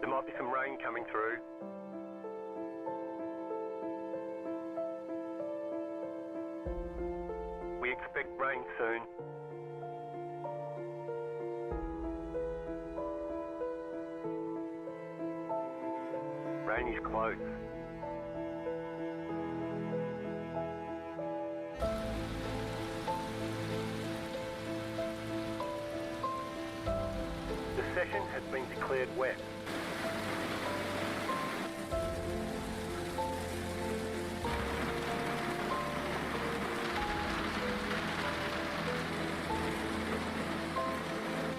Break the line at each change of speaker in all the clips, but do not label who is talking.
There might be some rain coming through. We expect rain soon. Rain is close. The session has been declared wet.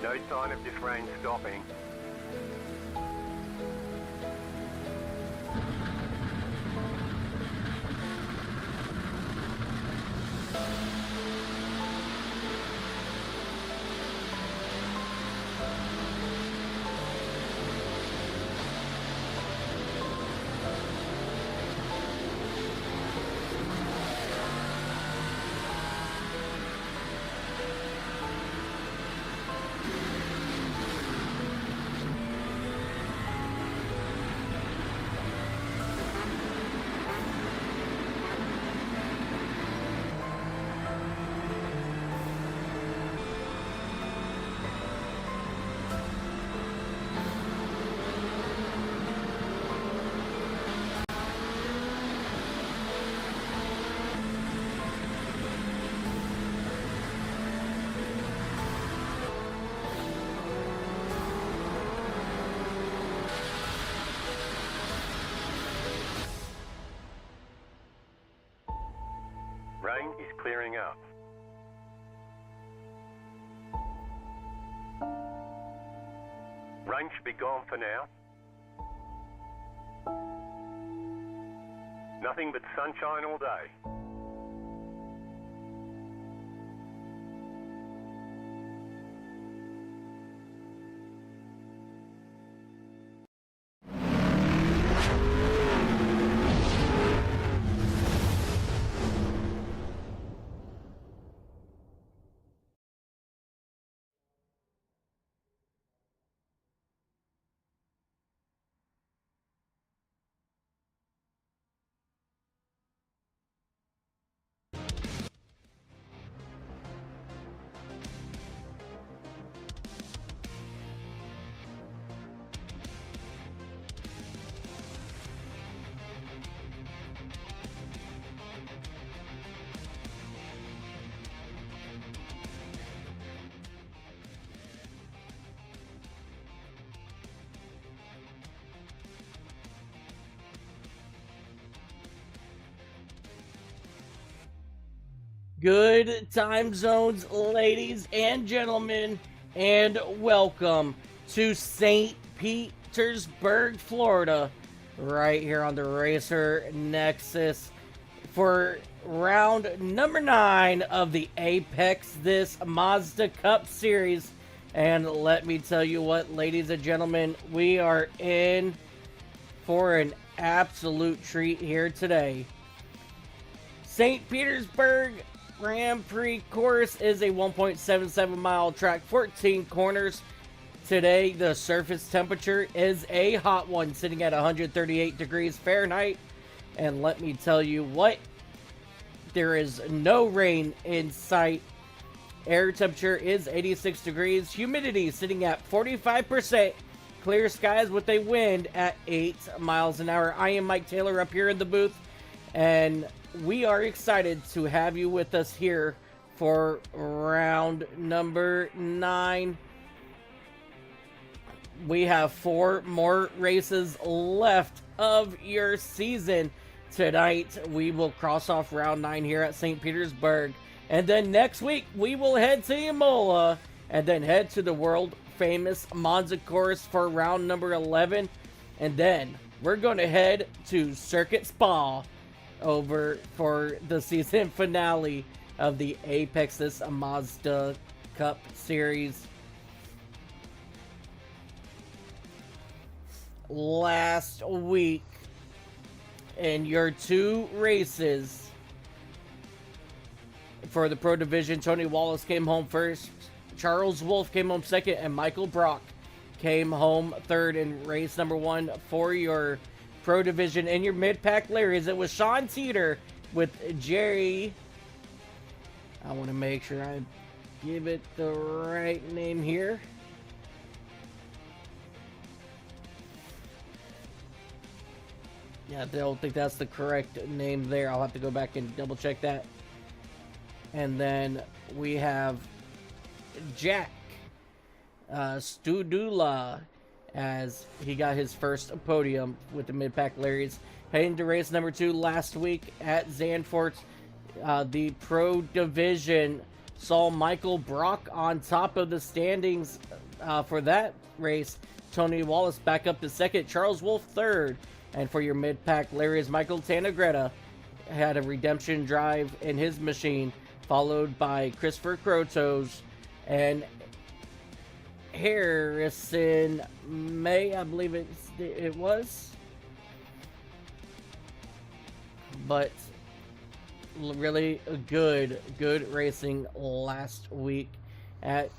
No sign of this rain stopping. Rain is clearing up. Rain should be gone for now. Nothing but sunshine all day.
Good time zones, ladies and gentlemen, and welcome to St. Petersburg, Florida, right here on the Racer Nexus for round number 9 of the Apex This Mazda Cup Series. And let me tell you what, ladies and gentlemen, we are in for an absolute treat here today. St. Petersburg Grand Prix course is a 1.77 mile track, 14 corners. Today, the surface temperature is a hot one, sitting at 138 degrees Fahrenheit. And let me tell you what, there is no rain in sight. Air temperature is 86 degrees. Humidity sitting at 45%. Clear skies with a wind at 8 miles an hour. I am Mike Taylor up here in the booth, and we are excited to have you with us here for round number 9. We have 4 more races left of your season. Tonight, we will cross off round 9 here at St. Petersburg. And then next week, we will head to Imola and then head to the world famous Monza course for round number 11. And then we're going to head to Circuit Spa over for the season finale of the Apex This Mazda Cup Series. Last week, in your 2 races for the Pro Division, Tony Wallace came home first. Charles Wolf came home second, and Michael Brock came home third in race number 1 for your Pro Division. In your mid-pack Larrys, it was Sean Teeter with Jerry. I want to make sure I give it the right name here. Yeah, I don't think that's the correct name there. I'll have to go back and double check that. And then we have Jack Studula, as he got his first podium with the mid-pack Larrys. Heading to race number 2 last week at Zandvoort, the Pro Division saw Michael Brock on top of the standings for that race. Tony Wallace back up to second, Charles Wolf third. And for your mid-pack Larrys, Michael Tannegretta had a redemption drive in his machine, followed by Christopher Krotos and Harrison May, I believe it was. But really good racing last week at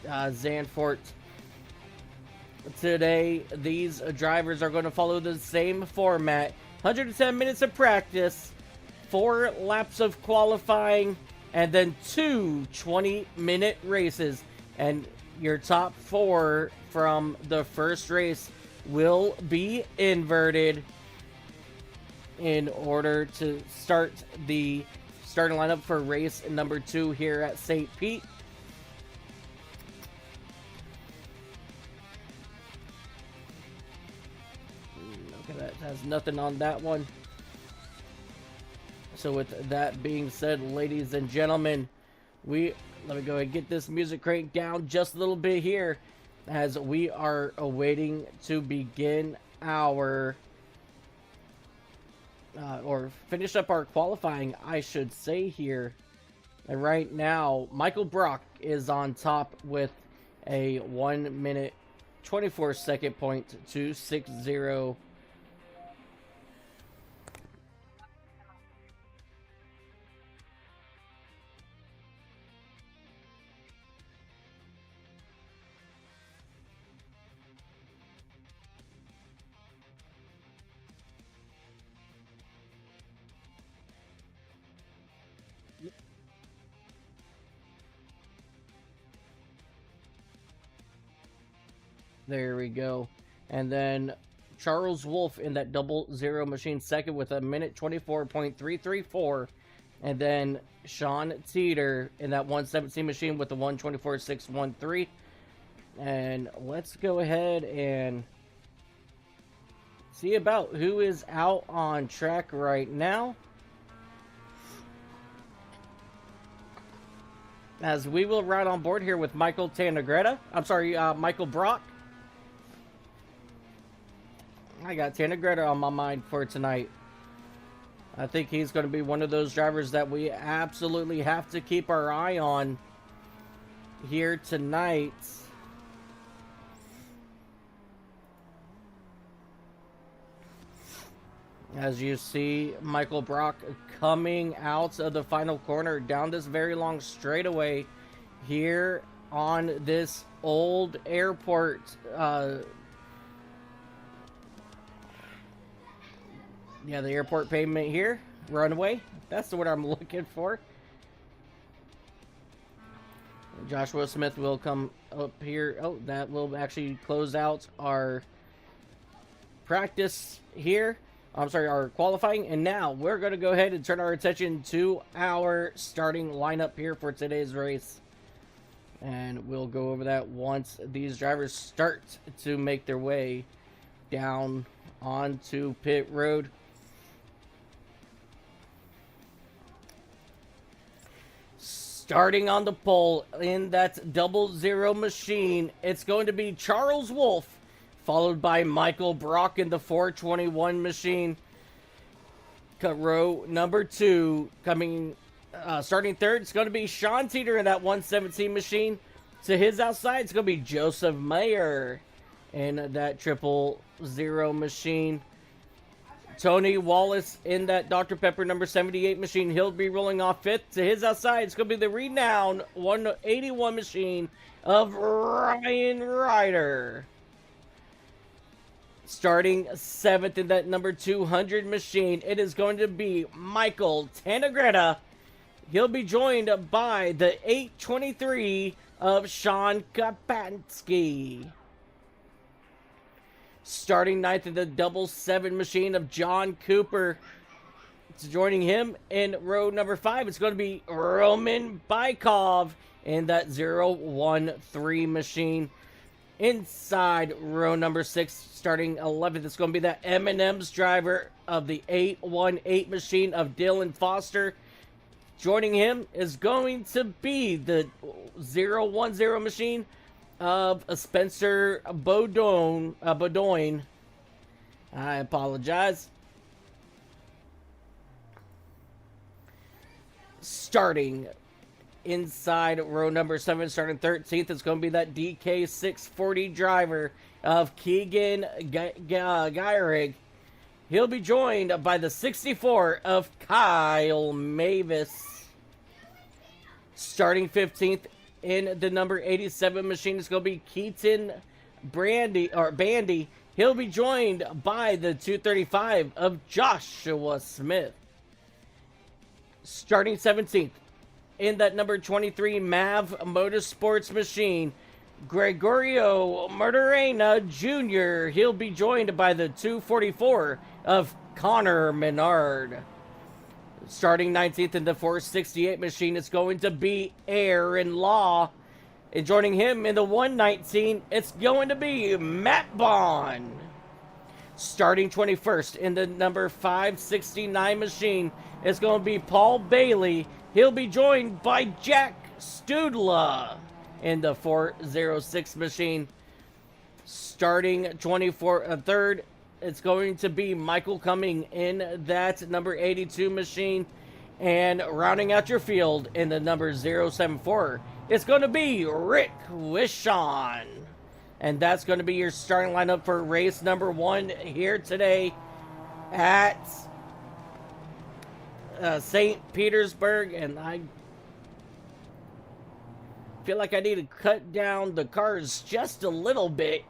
Zandvoort. Today, these drivers are going to follow the same format. 110 minutes of practice, 4 laps of qualifying, and then 2 20-minute races. And your top 4 from the first race will be inverted in order to start the starting lineup for race number 2 here at St. Pete. Okay, that has nothing on that one. So with that being said, ladies and gentlemen, let me go ahead and get this music crank down just a little bit here as we are awaiting to begin our or finish up our qualifying, I should say here. And right now, Michael Brock is on top with a 1 minute 24 second point to 6-0. There we go. And then Charles Wolf in that 00 machine second with a minute 24.334. And then Sean Teeter in that 117 machine with the 124.613. And let's go ahead and see about who is out on track right now, as we will ride on board here with Michael Tannegretta. I'm sorry, Michael Brock. I got Tannegretta on my mind for tonight. I think he's going to be one of those drivers that we absolutely have to keep our eye on here tonight. As you see, Michael Brock coming out of the final corner down this very long straightaway here on this old airport yeah, the airport pavement here, runway. That's the word I'm looking for. Joshua Smith will come up here. Oh, that will actually close out our practice here. I'm sorry, our qualifying. And now we're going to go ahead and turn our attention to our starting lineup here for today's race. And we'll go over that once these drivers start to make their way down onto pit road. Starting on the pole in that 00 machine, it's going to be Charles Wolf, followed by Michael Brock in the 421 machine. Row number 2 coming, starting third, it's going to be Sean Teeter in that 117 machine. To his outside, it's going to be Joseph Mayer in that 000 machine. Tony Wallace in that Dr. Pepper number 78 machine. He'll be rolling off 5th. To his outside, it's going to be the renowned 181 machine of Ryan Ryder. Starting 7th in that number 200 machine, it is going to be Michael Tanagretta. He'll be joined by the 823 of Sean Kapansky. Starting 9th in the double 7 machine of John Cooper. It's joining him in row number 5. It's going to be Roman Bykov in that 013 machine. Inside row number 6, starting 11th, it's going to be that M&M's driver of the 818 machine of Dylan Foster. Joining him is going to be the 010 machine of Spencer Bodoin. I apologize. Starting inside row number 7, starting 13th, it's going to be that DK640 driver of Keegan Geirig. He'll be joined by the 64 of Kyle Mavis. Starting 15th in the number 87 machine, it's going to be Keaton Bandy. He'll be joined by the 235 of Joshua Smith. Starting 17th in that number 23 MAV Motorsports machine, Gregorio Martorena Jr. He'll be joined by the 244 of Connor Menard. Starting 19th in the 468 machine, it's going to be Aaron Law. And joining him in the 119, it's going to be Matt Bond. Starting 21st in the number 569 machine, it's going to be Paul Bailey. He'll be joined by Jack Studla in the 406 machine. Starting 23rd, it's going to be Michael Cumming in that number 82 machine. And rounding out your field in the number 074, it's going to be Rick Wishon. And that's going to be your starting lineup for race number 1 here today at St. Petersburg. And I feel like I need to cut down the cars just a little bit.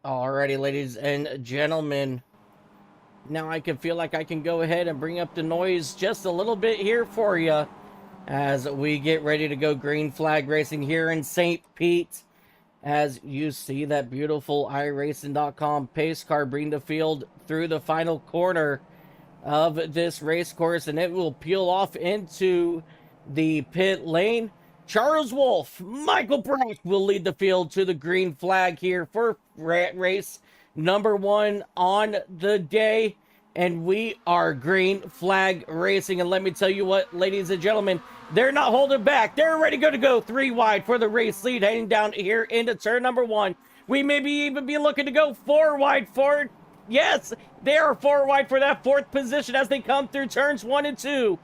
Alrighty, ladies and gentlemen. Now I can feel like I can go ahead and bring up the noise just a little bit here for you as we get ready to go green flag racing here in St. Pete. As you see that beautiful iRacing.com pace car bring the field through the final corner of this race course, and it will peel off into the pit lane. Charles Wolf, Michael Brock will lead the field to the green flag here for race number 1 on the day. And we are green flag racing. And let me tell you what, ladies and gentlemen, they're not holding back. They're ready to go 3 wide for the race lead heading down here into turn number 1. We may even be looking to go 4 wide for, yes, they are 4 wide for that 4th position as they come through turns 1 and 2.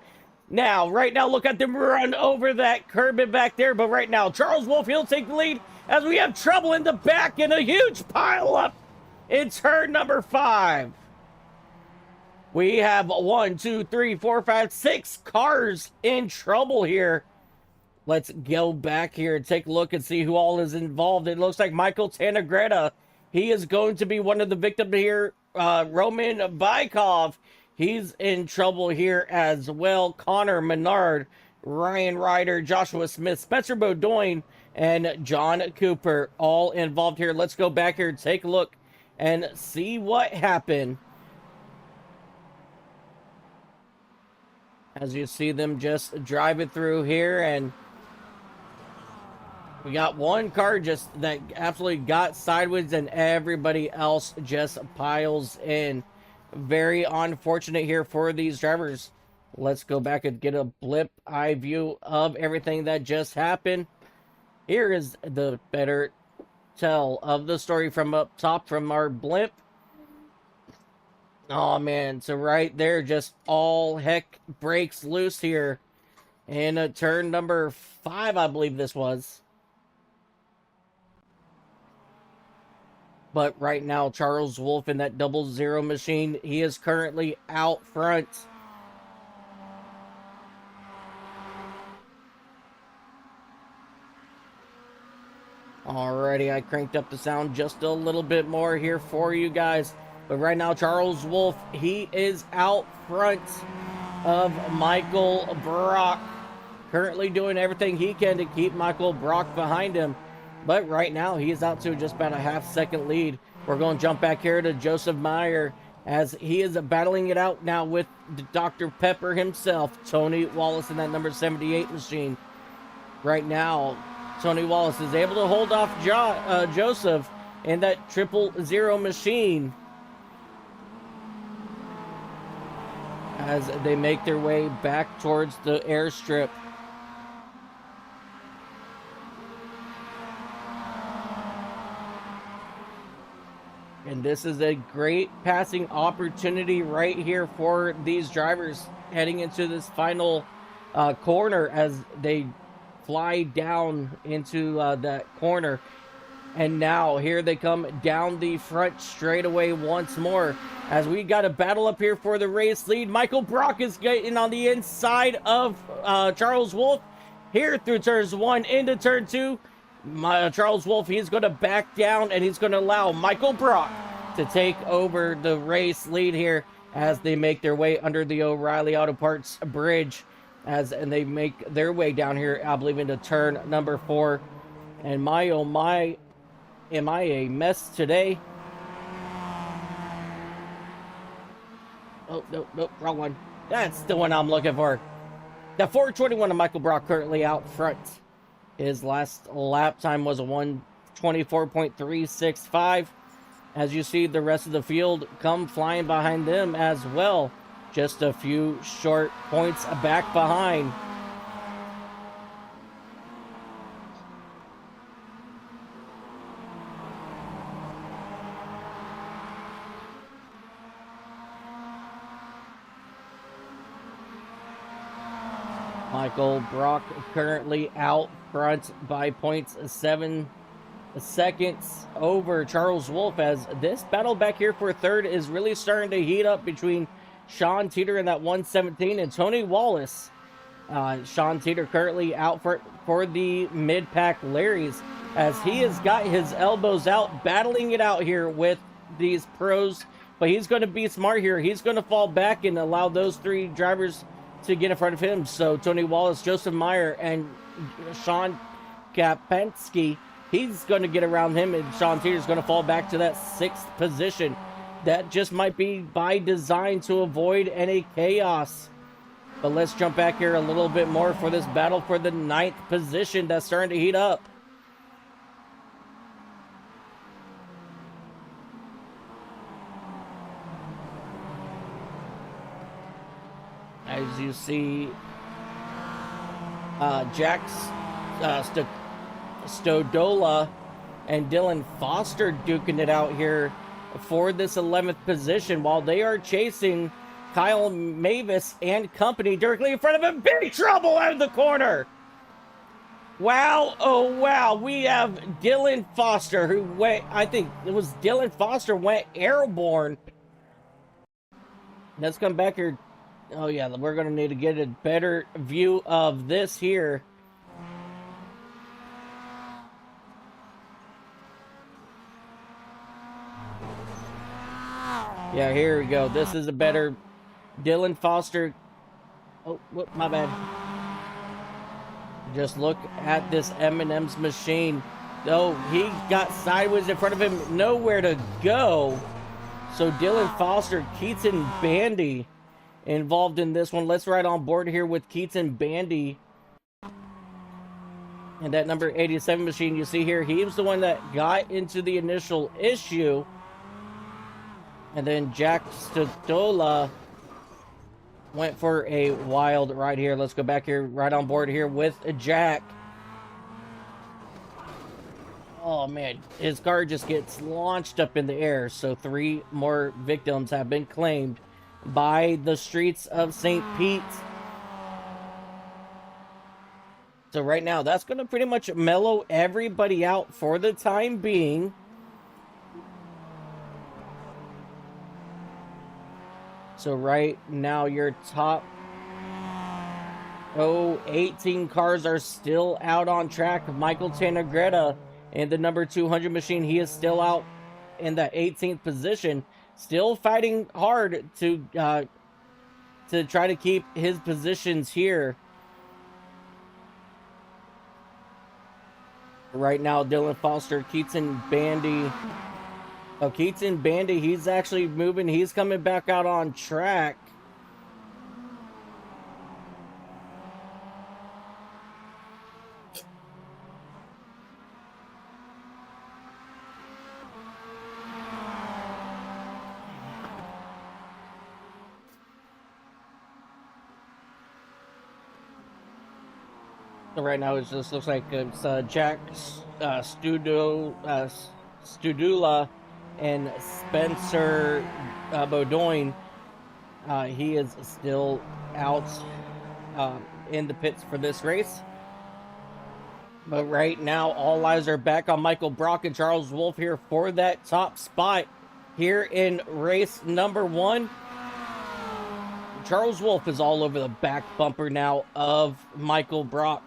Now, right now, look at them run over that curb and back there. But right now, Charles Wolf, he'll take the lead as we have trouble in the back and a huge pile up in turn number 5. We have 1, 2, 3, 4, 5, 6 cars in trouble here. Let's go back here and take a look and see who all is involved. It looks like Michael Tanagretta, he is going to be one of the victims here. Roman Bykov, he's in trouble here as well. Connor Menard, Ryan Ryder, Joshua Smith, Spencer Bodoin, and John Cooper all involved here. Let's go back here and take a look and see what happened. As you see them just driving through here, and We got one car just that absolutely got sideways and everybody else just piles in. Very unfortunate here for these drivers. Let's go back and get a blip eye view of everything that just happened. Here is the better tell of the story from up top from our blimp. Oh man, so right there, just all heck breaks loose here in turn number 5, I believe this was. But right now, Charles Wolf in that 00 machine, he is currently out front. Alrighty, I cranked up the sound just a little bit more here for you guys. But right now, Charles Wolf, he is out front of Michael Brock. Currently doing everything he can to keep Michael Brock behind him. But right now, he is out to just about a half-second lead. We're going to jump back here to Joseph Meyer as he is battling it out now with Dr. Pepper himself, Tony Wallace in that number 78 machine. Right now, Tony Wallace is able to hold off Joseph in that 000 machine as they make their way back towards the airstrip. And this is a great passing opportunity right here for these drivers heading into this final corner as they fly down into that corner. And now here they come down the front straightaway once more as we got a battle up here for the race lead. Michael Brock is getting on the inside of Charles Wolf here through turns 1 into turn 2. Charles Wolf, he's going to back down and he's going to allow Michael Brock to take over the race lead here as they make their way under the O'Reilly Auto Parts bridge and they make their way down here, I believe, into turn number 4. And my, oh my, am I a mess today? Oh, no, wrong one. That's the one I'm looking for. The 421 of Michael Brock currently out front. His last lap time was a 1:24.365. As you see, the rest of the field come flying behind them as well. Just a few short points back behind. Michael Brock currently out front by 0.7 seconds over Charles Wolf as this battle back here for third is really starting to heat up between Sean Teeter in that 117 and Tony Wallace. Sean Teeter currently out for the mid-pack Larrys as he has got his elbows out, battling it out here with these pros. But he's going to be smart here. He's going to fall back and allow those three drivers to get in front of him. So Tony Wallace, Joseph Meyer, and Sean Kapensky, he's going to get around him, and Sean Teeter's going to fall back to that 6th position. That just might be by design to avoid any chaos. But let's jump back here a little bit more for this battle for the 9th position that's starting to heat up. As you see, Jax Stodola and Dylan Foster duking it out here for this 11th position while they are chasing Kyle Mavis and company directly in front of him. Big trouble out of the corner. Wow, oh wow, we have Dylan Foster who went, I think it was Dylan Foster went airborne. Let's come back here. Oh yeah, we're going to need to get a better view of this here. Yeah, here we go. This is a better Dylan Foster. Oh, whoop, my bad. Just look at this M&M's machine. Oh, he got sideways in front of him. Nowhere to go. So Dylan Foster, Keaton Bandy involved in this one. Let's ride on board here with Keaton Bandy. And that number 87 machine you see here, he was the one that got into the initial issue. And then Jack Stodola went for a wild ride here. Let's go back here, right on board here with Jack. Oh man, his car just gets launched up in the air. So 3 more victims have been claimed by the streets of St. Pete. So right now, that's going to pretty much mellow everybody out for the time being. So right now, your top 18 cars are still out on track. Michael Tanagretta in the number 200 machine, he is still out in the 18th position. Still fighting hard to try to keep his positions here. Right now, Dylan Foster, Keaton Bandy. Oh, Keaton Bandy, he's actually moving. He's coming back out on track. So right now, it just looks like it's Jack Studula and Spencer Beaudoin. He is still out in the pits for this race. But right now, all eyes are back on Michael Brock and Charles Wolf here for that top spot here in race number 1. Charles Wolf is all over the back bumper now of Michael Brock.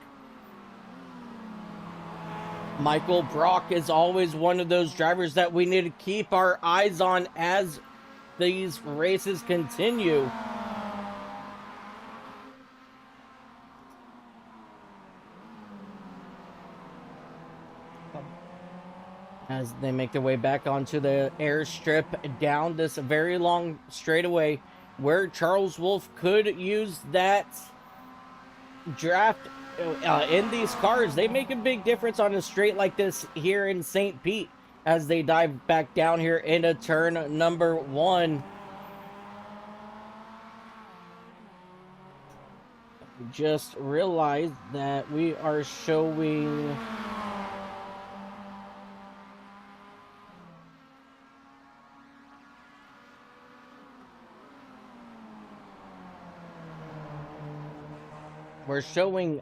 Michael Brock is always one of those drivers that we need to keep our eyes on as these races continue. As they make their way back onto the airstrip down this very long straightaway where Charles Wolf could use that draft in these cars. They make a big difference on a straight like this here in St. Pete as they dive back down here into turn number 1. Just realized that we are showing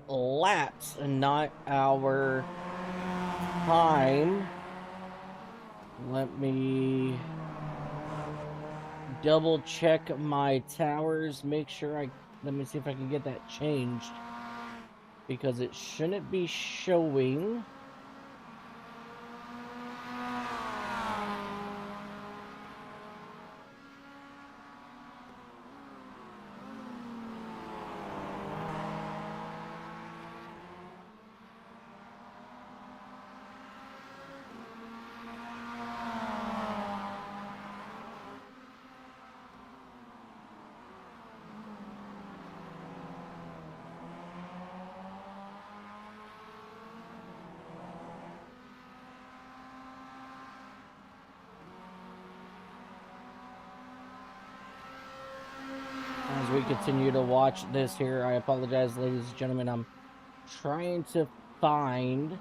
laps and not our time. Let me double check my towers, make sure let me see if I can get that changed, because it shouldn't be showing. As we continue to watch this here, I apologize, ladies and gentlemen. I'm trying to find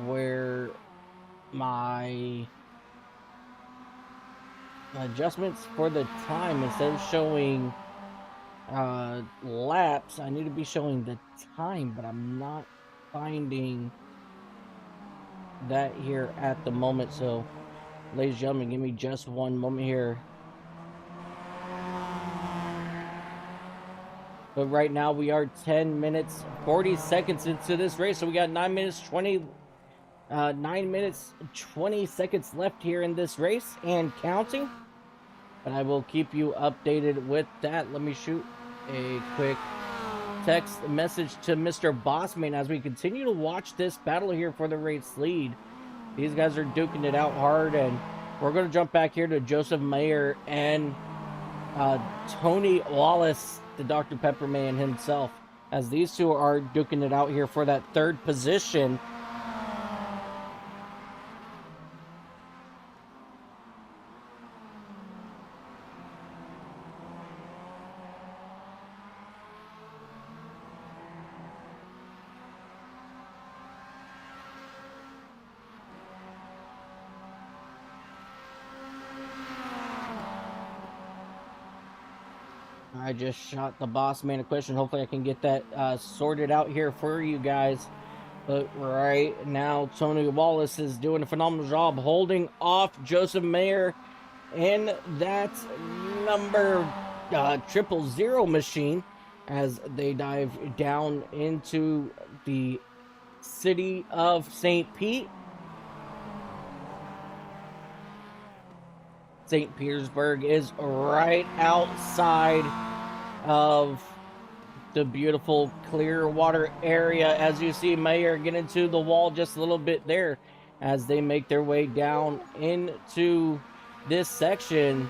where my adjustments for the time, instead of showing laps, I need to be showing the time, but I'm not finding that here at the moment. So ladies and gentlemen, give me just one moment here. But right now we are 10 minutes 40 seconds into this race, so we got 9 minutes 20 seconds left here in this race and counting. But I will keep you updated with that. Let me shoot a quick text message to Mr. Bossman as we continue to watch this battle here for the race lead. These guys are duking it out hard, and we're going to jump back here to Joseph Mayer and Tony Wallace, the Dr. Pepper man himself. as these two are duking it out here for that third position. I just shot the boss man a question. Hopefully I can get that sorted out here for you guys. But right now, Tony Wallace is doing a phenomenal job holding off Joseph Mayer in that number 000 machine as they dive down into the city of St. Pete. St. Petersburg is right outside of the beautiful Clearwater area. As you see Mayer get into the wall just a little bit there as they make their way down into this section.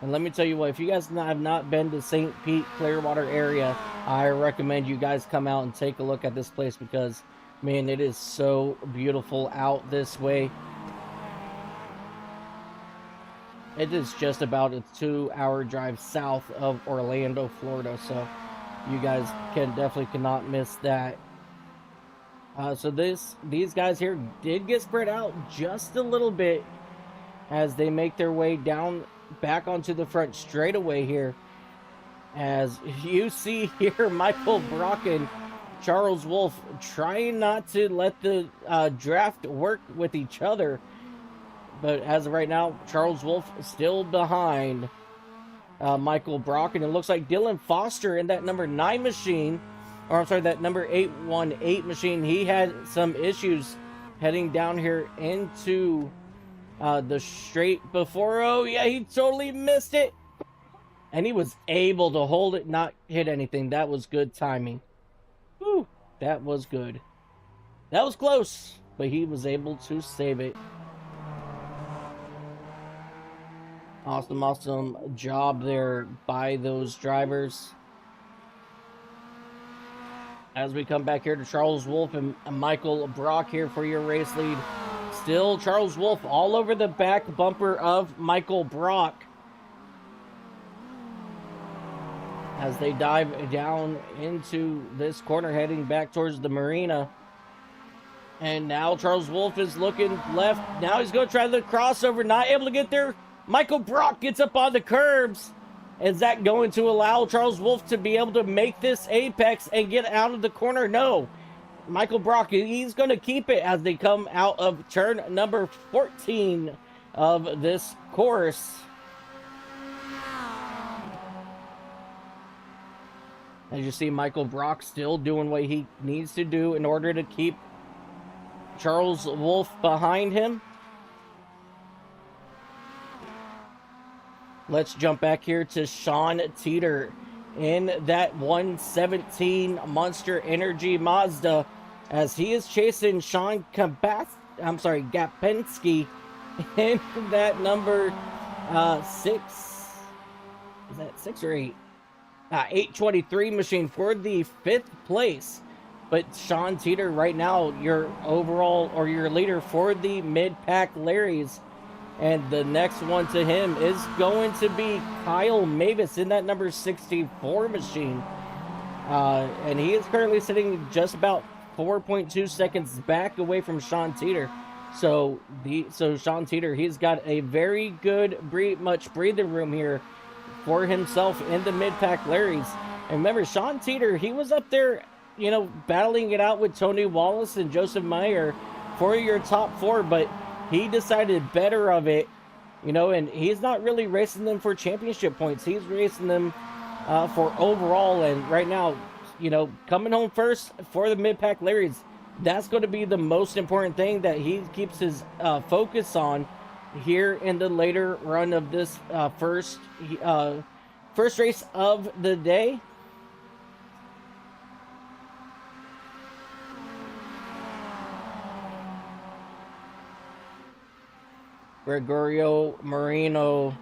And let me tell you what, if you guys have not been to St. Pete Clearwater area, I recommend you guys come out and take a look at this place because, man, it is so beautiful out this way. It is just about a 2-hour drive south of Orlando, Florida, so you guys cannot miss that. So these guys here did get spread out just a little bit as they make their way down back onto the front straightaway here. As you see here, Michael Brock and Charles Wolf trying not to let the draft work with each other. But as of right now, Charles Wolf is still behind Michael Brock. And it looks like Dylan Foster in that number 9 machine, or I'm sorry, that number 818 machine, he had some issues heading down here into the straight before. Oh, yeah, he totally missed it. And he was able to hold it, not hit anything. That was good timing. Whew, that was good. That was close, but he was able to save it. Awesome job there by those drivers. As we come back here to Charles Wolf and Michael Brock here for your race lead. Still Charles Wolf all over the back bumper of Michael Brock as they dive down into this corner heading back towards the marina. And now Charles Wolf is looking left. Now he's going to try the crossover, not able to get there. Michael Brock gets up on the curbs. Is that going to allow Charles Wolf to be able to make this apex and get out of the corner? No. Michael Brock, he's going to keep it as they come out of turn number 14 of this course. As you see, Michael Brock still doing what he needs to do in order to keep Charles Wolf behind him. Let's jump back here to Sean Teeter in that 117 Monster Energy Mazda as he is chasing Sean Gapinski in that number 6. Is that 6 or 8? 823 machine for the 5th place. But Sean Teeter right now, your overall or your leader for the mid-pack Larrys. And the next one to him is going to be Kyle Mavis in that number 64 machine. And he is currently sitting just about 4.2 seconds back away from Sean Teeter. So Sean Teeter, he's got a very good, much breathing room here for himself in the mid-pack Larrys. And remember, Sean Teeter, he was up there, you know, battling it out with Tony Wallace and Joseph Mayer for your top 4, but he decided better of it, you know, and he's not really racing them for championship points. He's racing them for overall. And right now, you know, coming home first for the mid-pack Larrys, that's going to be the most important thing that he keeps his focus on here in the later run of this first race of the day. Gregorio Moreno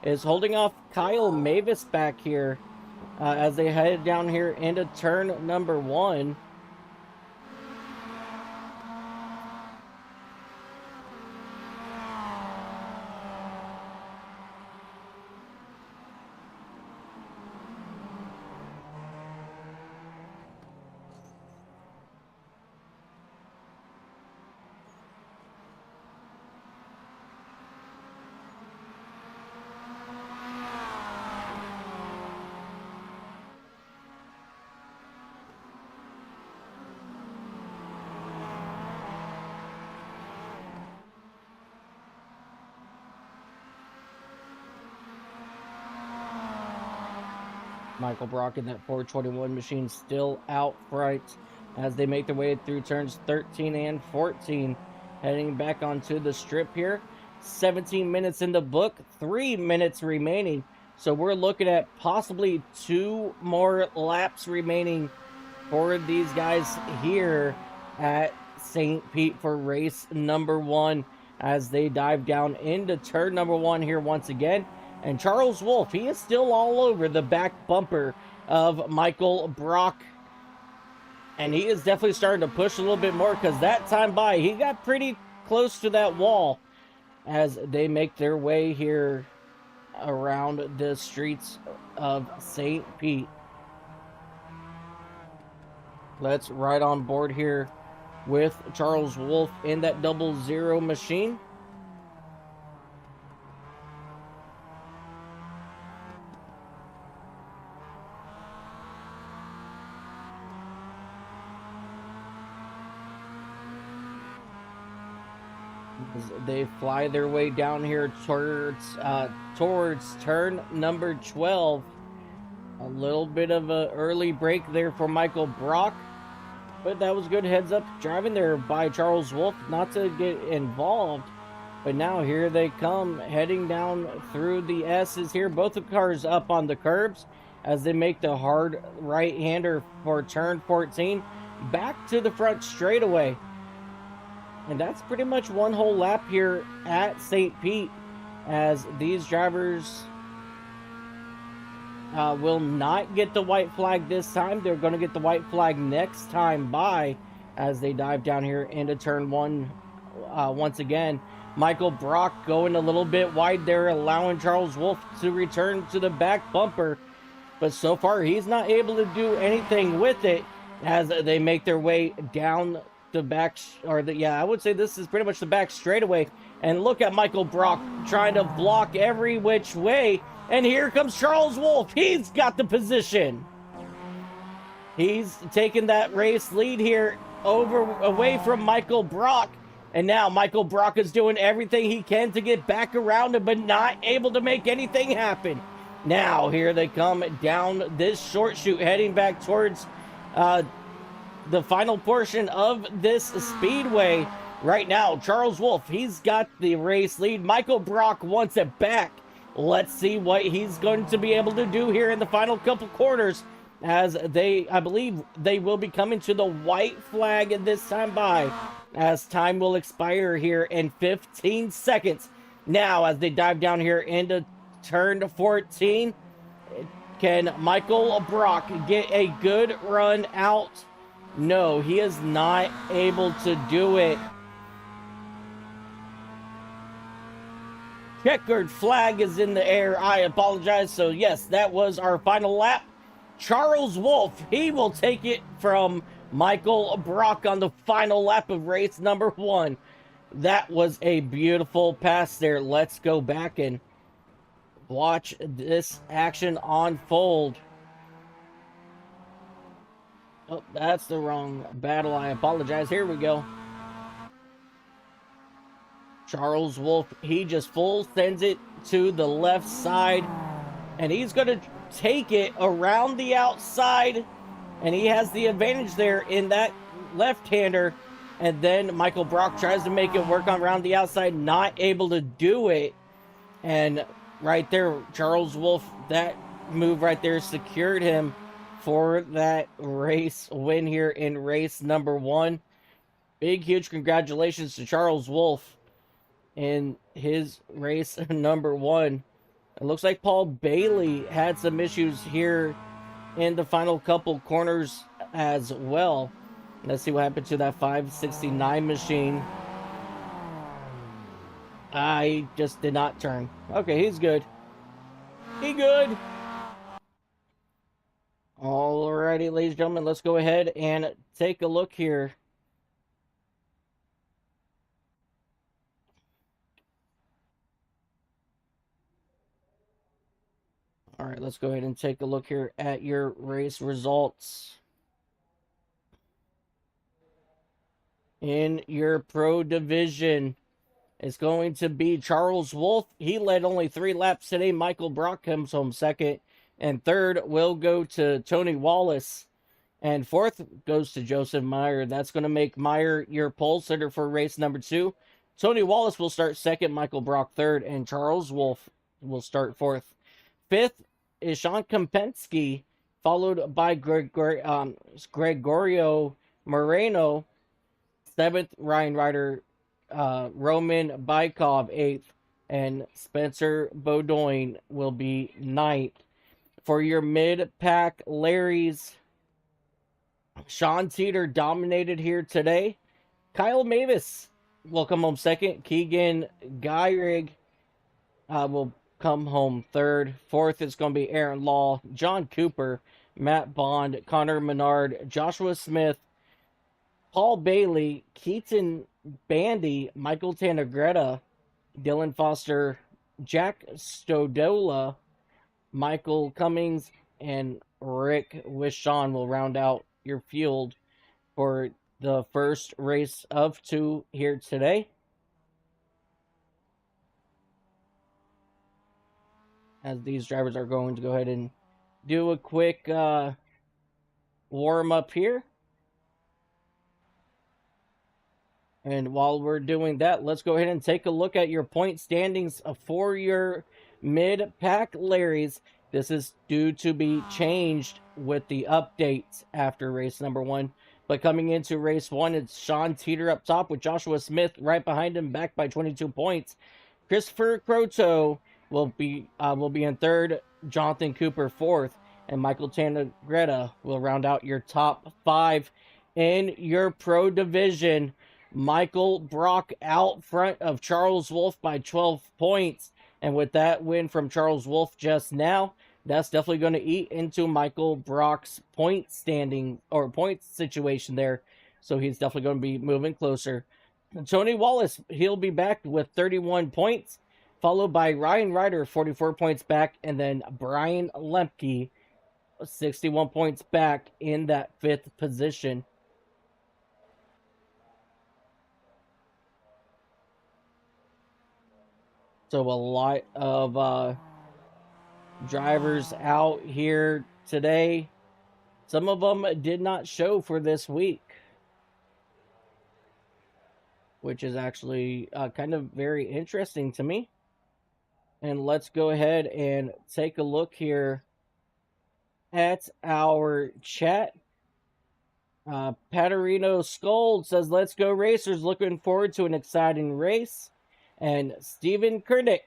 is holding off Kyle Mavis back here as they head down here into turn number 1. Michael Brock in that 421 machine still out front as they make their way through turns 13 and 14. Heading back onto the strip here. 17 minutes in the book, 3 minutes remaining. So we're looking at possibly 2 more laps remaining for these guys here at St. Pete for race number 1 as they dive down into turn number 1 here once again. And Charles Wolf, he is still all over the back bumper of Michael Brock. And he is definitely starting to push a little bit more because that time by, he got pretty close to that wall as they make their way here around the streets of St. Pete. Let's ride on board here with Charles Wolf in that 00 machine. They fly their way down here towards turn number 12. A little bit of an early break there for Michael Brock, but that was good heads up driving there by Charles Wolf not to get involved. But now here they come heading down through the S's here. Both the cars up on the curbs as they make the hard right-hander for turn 14 back to the front straightaway. And that's pretty much one whole lap here at St. Pete as these drivers will not get the white flag this time. They're going to get the white flag next time by as they dive down here into turn 1 once again. Michael Brock going a little bit wide there, allowing Charles Wolf to return to the back bumper. But so far, he's not able to do anything with it as they make their way down the back, I would say this is pretty much the back straightaway. And look at Michael Brock trying to block every which way. And here comes Charles Wolf. He's got the position. He's taken that race lead here away from Michael Brock. And now Michael Brock is doing everything he can to get back around him, but not able to make anything happen. Now here they come down this short chute, heading back towards the final portion of this speedway. Right now, Charles Wolf, he's got the race lead. Michael Brock wants it back. Let's see what he's going to be able to do here in the final couple quarters as I believe they will be coming to the white flag at this time by, as time will expire here in 15 seconds. Now, as they dive down here into turn 14, can Michael Brock get a good run out? No, he is not able to do it. Checkered flag is in the air. I apologize. So yes, that was our final lap. Charles Wolf, he will take it from Michael Brock on the final lap of race number 1. That was a beautiful pass there. Let's go back and watch this action unfold. Oh, that's the wrong battle. I apologize. Here we go. Charles Wolf, he just full sends it to the left side. And he's going to take it around the outside. And he has the advantage there in that left-hander. And then Michael Brock tries to make it work on around the outside. Not able to do it. And right there, Charles Wolf, that move right there secured him for that race win here in race number 1. Big, huge congratulations to Charles Wolf in his race number 1. It looks like Paul Bailey had some issues here in the final couple corners as well. Let's see what happened to that 569 machine. I just did not turn. Okay, he's good. He good. Alrighty, ladies and gentlemen, let's go ahead and take a look here. All right, let's go ahead and take a look here at your race results. In your pro division, it's going to be Charles Wolf. He led only 3 laps today. Michael Brock comes home second. And third will go to Tony Wallace. And fourth goes to Joseph Meyer. That's going to make Meyer your pole sitter for race number 2. Tony Wallace will start second, Michael Brock third, and Charles Wolf will start fourth. Fifth is Sean Kompensky, followed by Gregorio Moreno. Seventh, Ryan Ryder, Roman Bykov, eighth, and Spencer Beaudoin will be ninth. For your mid-pack Larrys, Sean Teeter dominated here today. Kyle Mavis will come home second. Keegan Geirig will come home third. Fourth is going to be Aaron Law, John Cooper, Matt Bond, Connor Menard, Joshua Smith, Paul Bailey, Keaton Bandy, Michael Tanagretta, Dylan Foster, Jack Stodola, Michael Cummings, and Rick Wishon will round out your field for the first race of 2 here today. As these drivers are going to go ahead and do a quick warm-up here. And while we're doing that, let's go ahead and take a look at your point standings for your mid-pack Larrys. This is due to be changed with the updates after race number 1. But coming into race 1, it's Sean Teeter up top with Joshua Smith right behind him, back by 22 points. Christopher Croto will be in third, Jonathan Cooper fourth, and Michael Tanagretta will round out your top 5 in your pro division. Michael Brock out front of Charles Wolf by 12 points. And with that win from Charles Wolf just now, that's definitely going to eat into Michael Brock's point standing or point situation there. So he's definitely going to be moving closer. Tony Wallace, he'll be back with 31 points, followed by Ryan Ryder, 44 points back, and then Brian Lemke, 61 points back in that 5th position. So a lot of drivers out here today. Some of them did not show for this week, which is actually kind of very interesting to me. And let's go ahead and take a look here at our chat. Paterino Scold says, "Let's go racers. Looking forward to an exciting race." And Steven Kurdick.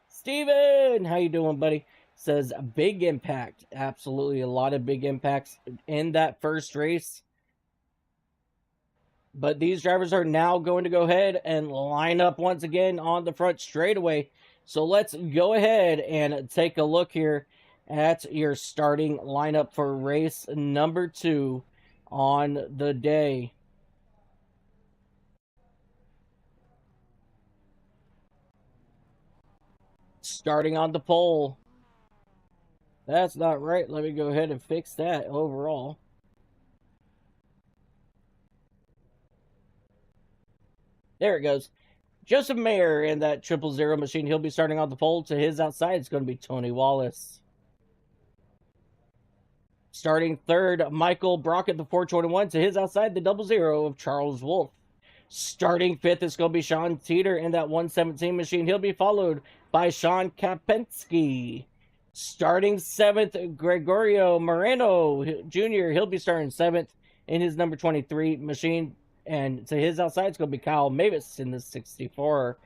Steven, how you doing, buddy? Says, big impact. Absolutely a lot of big impacts in that first race. But these drivers are now going to go ahead and line up once again on the front straightaway. So let's go ahead and take a look here at your starting lineup for race number 2 on the day. Starting on the pole. That's not right. Let me go ahead and fix that overall. There it goes. Joseph Mayer in that 000 machine. He'll be starting on the pole. To his outside, it's going to be Tony Wallace. Starting third, Michael Brock at the 421. To his outside, the 00 of Charles Wolf. Starting fifth, it's going to be Sean Teeter in that 117 machine. He'll be followed by Sean Kapensky. Starting seventh, Gregorio Moreno Jr. He'll be starting seventh in his number 23 machine. And to his outside, it's going to be Kyle Mavis in the 64.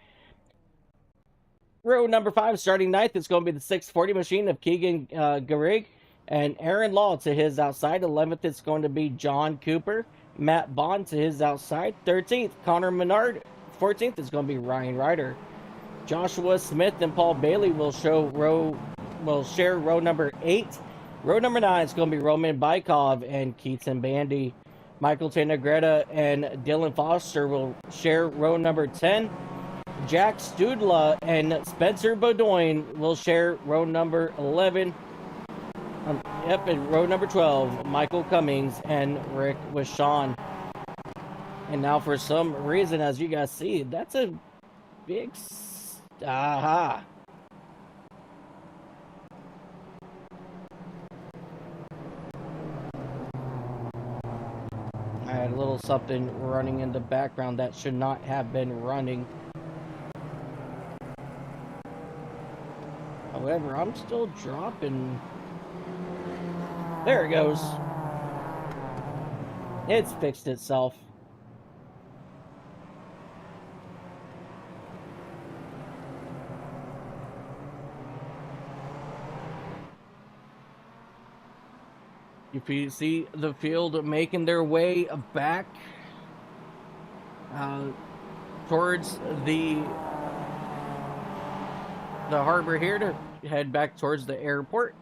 Row number 5, starting ninth, it's going to be the 640 machine of Keegan Garrig. And Aaron Law to his outside. 11th, it's going to be John Cooper. Matt Bond to his outside. 13th, Connor Menard. 14th is going to be Ryan Ryder. Joshua Smith and Paul Bailey will share row number 8. Row number 9 is going to be Roman Bykov and Keaton Bandy. Michael Tenegretta and Dylan Foster will share row number 10. Jack Studla and Spencer Bodoin will share row number 11. And row number 12, Michael Cummings and Rick Wishon. And now for some reason, as you guys see, that's a big... Aha! I had a little something running in the background that should not have been running. However, I'm still dropping. There it goes. It's fixed itself. If you see the field making their way back towards the harbor here to head back towards the airport.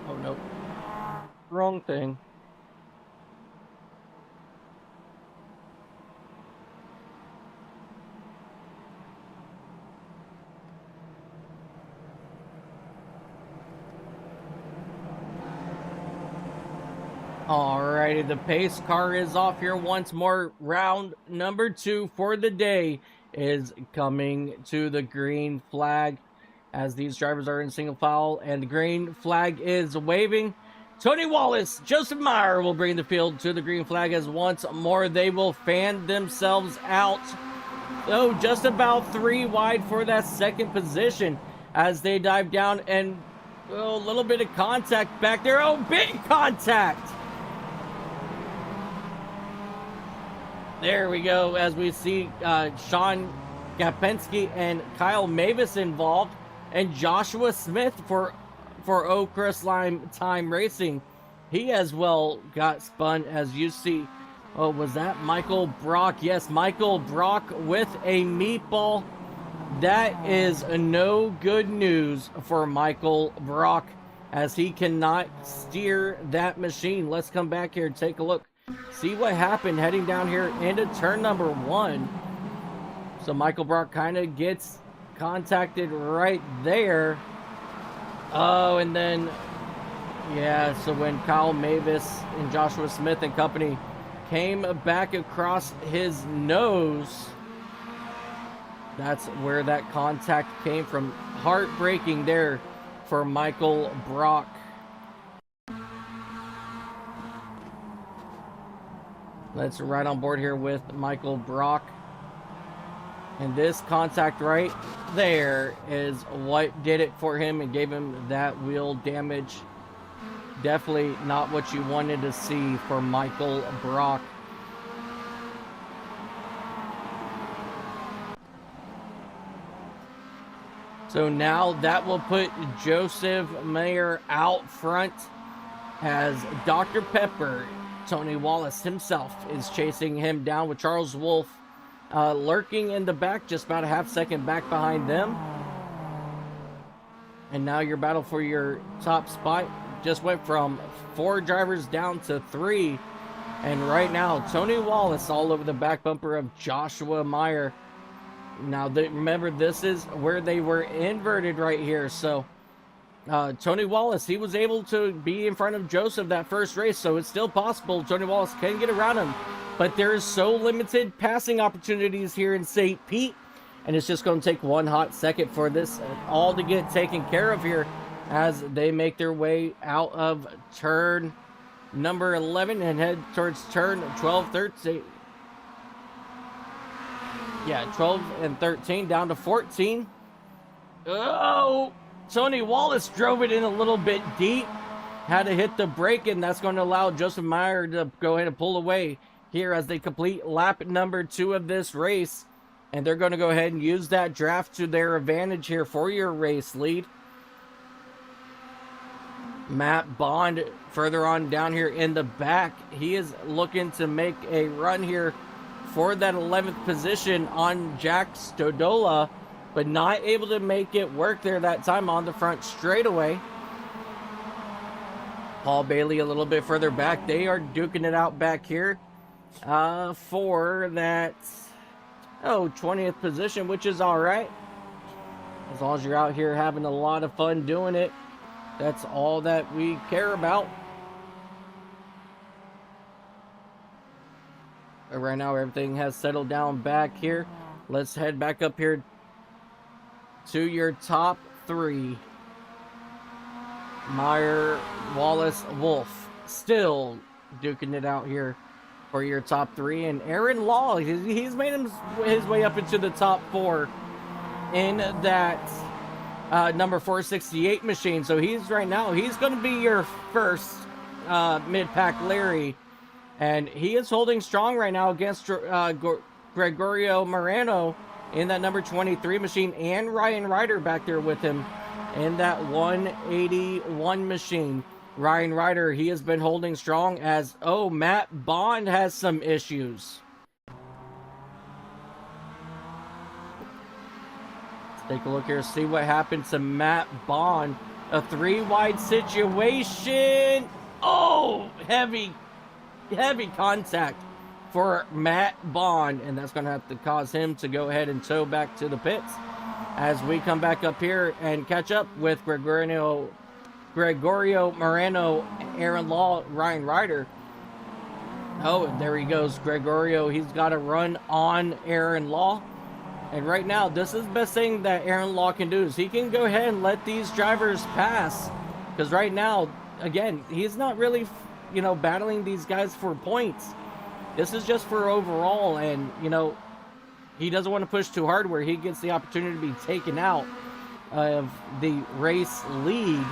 Oh, nope. Wrong thing. Alrighty, the pace car is off here once more. Round number 2 for the day is coming to the green flag as these drivers are in single file and the green flag is waving. Tony Wallace, Joseph Meyer will bring the field to the green flag as once more they will fan themselves out. So just about 3 wide for that second position as they dive down and a little bit of contact back there. Oh, big contact! There we go, as we see Sean Gapensky and Kyle Mavis involved, and Joshua Smith for Oak Lime Time Racing. He as well got spun, as you see. Oh, was that Michael Brock? Yes, Michael Brock with a meatball. That is no good news for Michael Brock, as he cannot steer that machine. Let's come back here and take a look. See what happened heading down here into turn number 1. So Michael Brock kind of gets contacted right there. Oh, and then, yeah, so when Kyle Mavis and Joshua Smith and company came back across his nose, that's where that contact came from. Heartbreaking there for Michael Brock. Let's ride on board here with Michael Brock. And this contact right there is what did it for him and gave him that wheel damage. Definitely not what you wanted to see for Michael Brock. So now that will put Joseph Mayer out front as Dr. Pepper, Tony Wallace himself, is chasing him down with Charles Wolf lurking in the back, just about a half second back behind them. And now your battle for your top spot just went from 4 drivers down to 3. And right now, Tony Wallace all over the back bumper of Joshua Meyer. Now, remember, this is where they were inverted right here. So, Tony Wallace, he was able to be in front of Joseph that first race. So, it's still possible Tony Wallace can get around him. But there is so limited passing opportunities here in St. Pete. And it's just going to take one hot second for this all to get taken care of here as they make their way out of turn number 11 and head towards turn 12, 13. Yeah, 12 and 13 down to 14. Oh, Tony Wallace drove it in a little bit deep. Had to hit the brake, and that's going to allow Joseph Meyer to go ahead and pull away here as they complete lap number 2 of this race. And they're going to go ahead and use that draft to their advantage here for your race lead. Matt Bond further on down here in the back. He is looking to make a run here for that 11th position on Jack Stodola, but not able to make it work there that time on the front straightaway. Paul Bailey a little bit further back. They are duking it out back here for that 20th position, which is all right. As long as you're out here having a lot of fun doing it, that's all that we care about. But right now, everything has settled down back here. Let's head back up here to your top 3. Meyer, Wallace, Wolf, still duking it out here for your top 3. And Aaron Law, he's made his way up into the top 4 in that number 468 machine. So he's going to be your first mid-pack Larry. And he is holding strong right now against Gregorio Moreno in that number 23 machine, and Ryan Ryder back there with him in that 181 machine. Ryan Ryder, he has been holding strong as, Matt Bond has some issues. Let's take a look here, see what happened to Matt Bond. A 3-wide situation. Heavy contact for Matt Bond, and that's going to have to cause him to go ahead and tow back to the pits as we come back up here and catch up with Gregorio Moreno, Aaron Law, Ryan Ryder. And there he goes, Gregorio. He's got a run on Aaron Law, and right now this is the best thing that Aaron Law can do, is he can go ahead and let these drivers pass, because right now, again, he's not really battling these guys for points. This is just for overall, and he doesn't want to push too hard where he gets the opportunity to be taken out of the race lead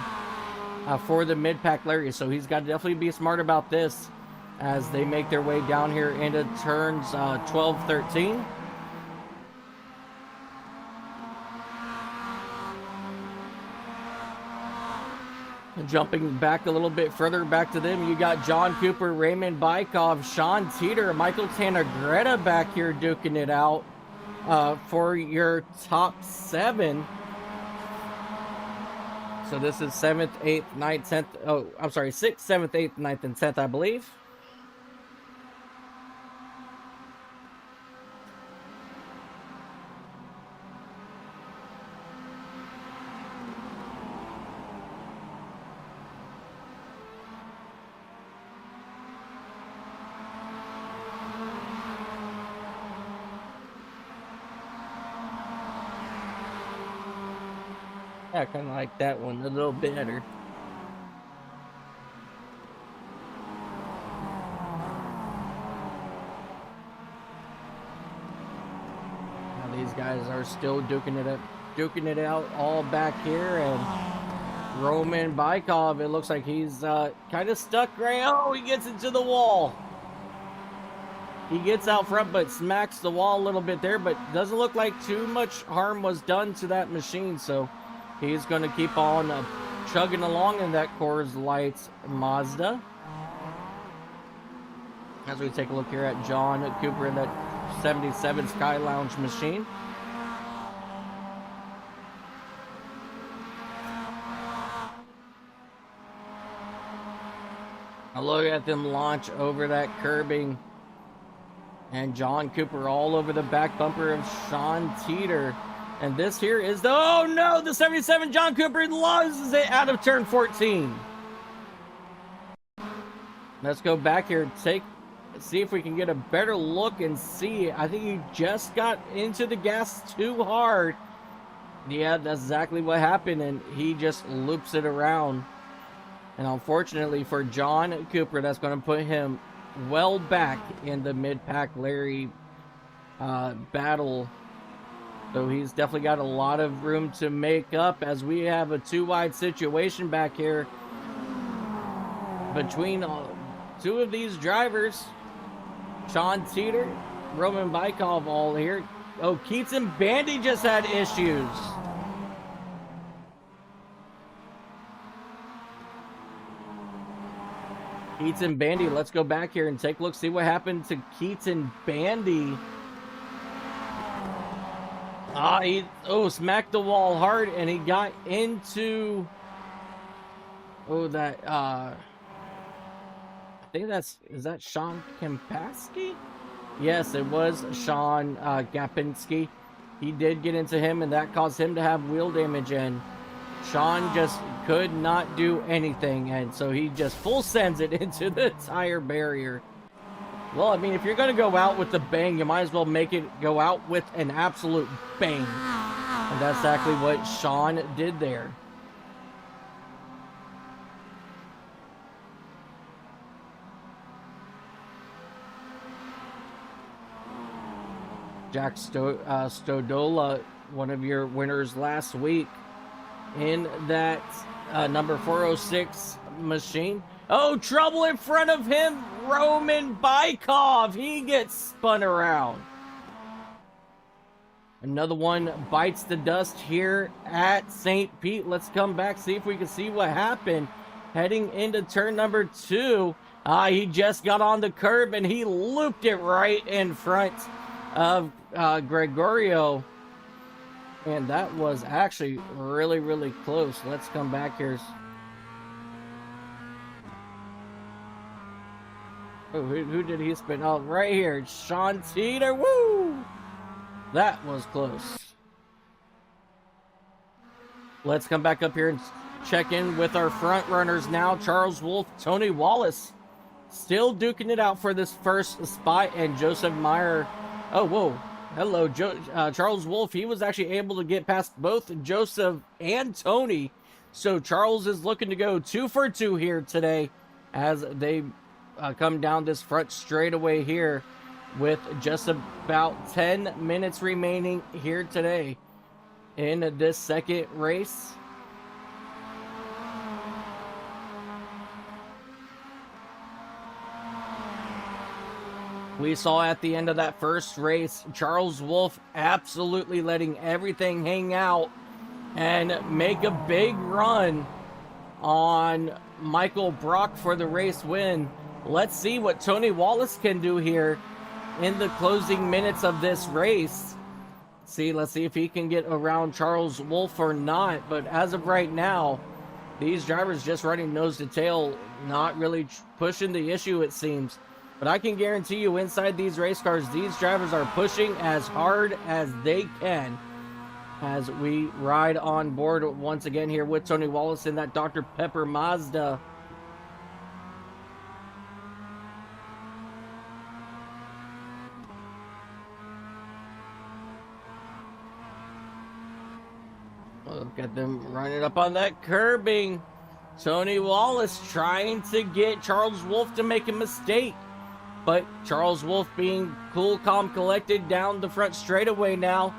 for the mid-pack Larry. So he's got to definitely be smart about this as they make their way down here into turns 12, 13. Jumping back a little bit further back to them, you got John Cooper, Raymond Bykov, Sean Teeter, Michael Tannegretta back here duking it out for your top 7. So this is 7th, 8th, 9th, 10th. Oh, I'm sorry, 6th, 7th, 8th, 9th, and 10th, I believe. I kind of like that one a little better. Now these guys are still duking it out all back here, and Roman Bykov, it looks like he's kind of stuck right. He gets into the wall. He gets out front, but smacks the wall a little bit there, but doesn't look like too much harm was done to that machine, so he's going to keep on chugging along in that Coors Lights Mazda. As we take a look here at John Cooper in that 77 Sky Lounge machine. Now look at them launch over that curbing. And John Cooper all over the back bumper of Sean Teeter. And this here is the 77 John Cooper loses it out of turn 14. Let's go back here and see if we can get a better look and see. I think he just got into the gas too hard. Yeah, that's exactly what happened, and he just loops it around. And unfortunately for John Cooper, that's going to put him well back in the mid-pack Larry battle So he's definitely got a lot of room to make up as we have a two-wide situation back here between two of these drivers. Sean Teeter, Roman Bykov all here. Oh, Keats and Bandy just had issues. Keats and Bandy, let's go back here and take a look, see what happened to Keats and Bandy. He smacked the wall hard, and he got into I think is that Sean Kampaski? Yes, it was Sean Gapinski. He did get into him, and that caused him to have wheel damage, and Sean just could not do anything, and so he just full sends it into the tire barrier. Well, I mean, if you're going to go out with the bang, you might as well make it go out with an absolute bang. And that's exactly what Sean did there. Jack Stodola, one of your winners last week in that number 406 machine. Oh, trouble in front of him. Roman Bykov. He gets spun around. Another one bites the dust here at St. Pete. Let's come back, see if we can see what happened. Heading into turn number 2. He just got on the curb and he looped it right in front of Gregorio. And that was actually really, really close. Let's come back here. Oh, who did he spin? Oh, right here. Sean Teeter. Woo! That was close. Let's come back up here and check in with our front runners now. Charles Wolf, Tony Wallace. Still duking it out for this first spot. And Joseph Meyer. Oh, whoa. Hello, Charles Wolf. He was actually able to get past both Joseph and Tony. So Charles is looking to go 2 for 2 here today as they come down this front straightaway here with just about 10 minutes remaining here today in this second race. We saw at the end of that first race, Charles Wolf absolutely letting everything hang out and make a big run on Michael Brock for the race win. Let's see what Tony Wallace can do here in the closing minutes of this race. Let's see if he can get around Charles Wolf or not. But as of right now, these drivers just running nose to tail, not really pushing the issue, it seems. But I can guarantee you inside these race cars, these drivers are pushing as hard as they can as we ride on board once again here with Tony Wallace in that Dr. Pepper Mazda. Look at them running up on that curbing. Tony Wallace trying to get Charles Wolf to make a mistake. But Charles Wolf being cool, calm, collected down the front straightaway now.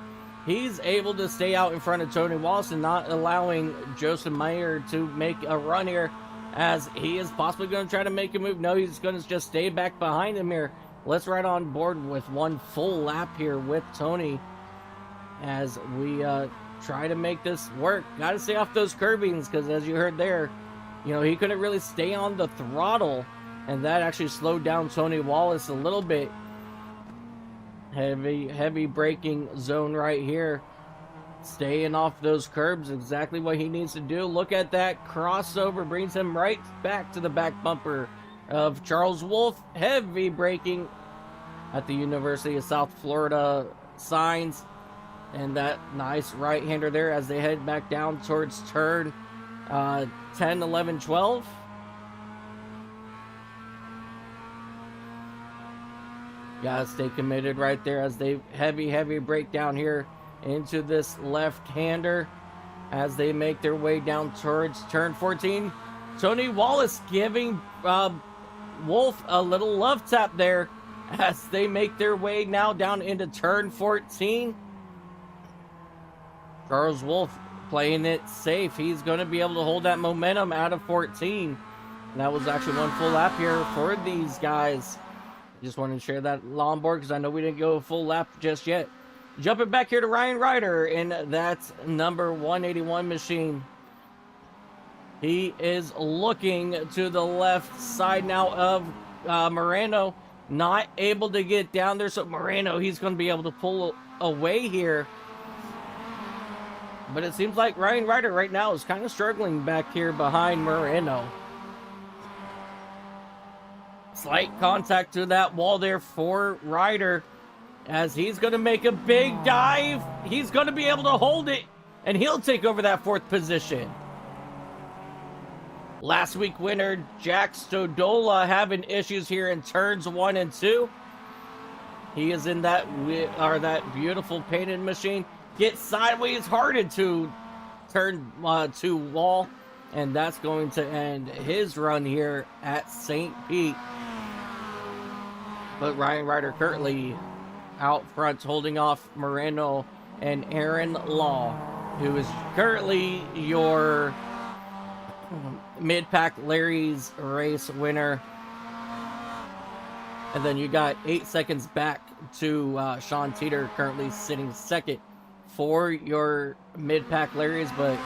He's able to stay out in front of Tony Wallace and not allowing Joseph Meyer to make a run here as he is possibly going to try to make a move. No, he's going to just stay back behind him here. Let's ride on board with one full lap here with Tony as we try to make this work. Got to stay off those curbings because as you heard there, you know, he couldn't really stay on the throttle. And that actually slowed down Tony Wallace a little bit. Heavy braking zone right here. Staying off those curbs, exactly what he needs to do. Look at that crossover, brings him right back to the back bumper of Charles Wolf. Heavy braking at the University of South Florida signs. And that nice right-hander there as they head back down towards turn 10, 11, 12. Gotta stay committed right there as they heavy breakdown here into this left-hander as they make their way down towards turn 14. Tony Wallace giving Wolf a little love tap there as they make their way now down into turn 14. Charles Wolf playing it safe. He's going to be able to hold that momentum out of 14. And that was actually one full lap here for these guys. Just wanted to share that on board because I know we didn't go a full lap just yet. Jumping back here to Ryan Ryder in that number 181 machine. He is looking to the left side now of Moreno. Not able to get down there, so Moreno, he's going to be able to pull away here. But it seems like Ryan Ryder right now is kind of struggling back here behind Moreno. Slight contact to that wall there for Ryder as he's going to make a big dive. He's going to be able to hold it, and he'll take over that 4th position. Last week winner Jack Stodola having issues here in turns 1 and 2. He is in that beautiful painted machine. Gets sideways hard into turn 2 wall, and that's going to end his run here at St. Pete. But Ryan Ryder currently out front holding off Moreno and Aaron Law, who is currently your mid-pack Larry's race winner. And then you got 8 seconds back to Sean Teeter, currently sitting 2nd for your mid-pack Larry's. But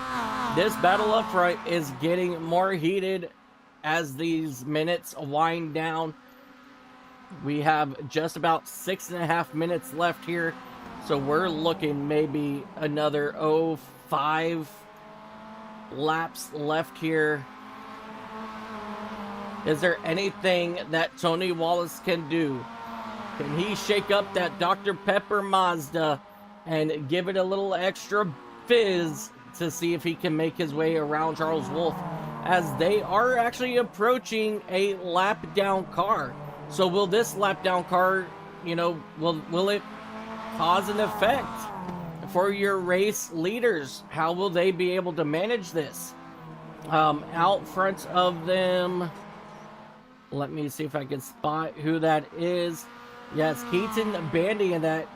this battle up front is getting more heated as these minutes wind down. We have just about 6.5 minutes left here, so we're looking maybe another 5 laps left here. Is there anything that Tony Wallace can do? Can he shake up that Dr. Pepper Mazda and give it a little extra fizz to see if he can make his way around Charles Wolf, as they are actually approaching a lap down car? So will this lap down car, will it cause an effect for your race leaders? How will they be able to manage this? Out front of them, let me see if I can spot who that is. Yes, Keaton Bandy in that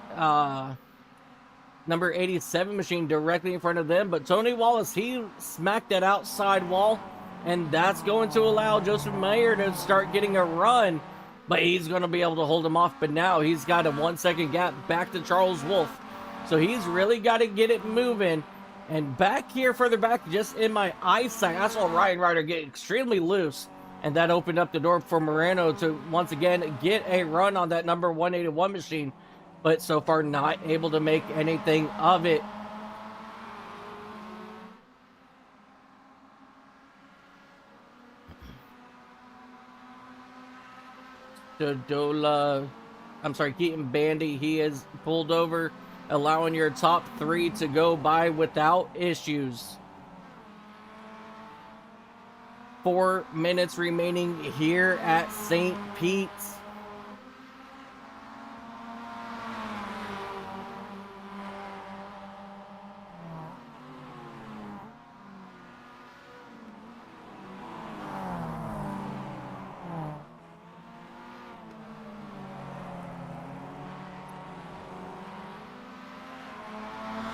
number 87 machine directly in front of them. But Tony Wallace, he smacked that outside wall, and that's going to allow Joseph Mayer to start getting a run. But he's going to be able to hold him off. But now he's got a 1 second gap back to Charles Wolf. So he's really got to get it moving. And back here, further back, just in my eyesight, I saw Ryan Ryder get extremely loose. And that opened up the door for Moreno to once again get a run on that number 181 machine. But so far not able to make anything of it. Keaton Bandy, he is pulled over, allowing your top 3 to go by without issues. 4 minutes remaining here at St. Pete's.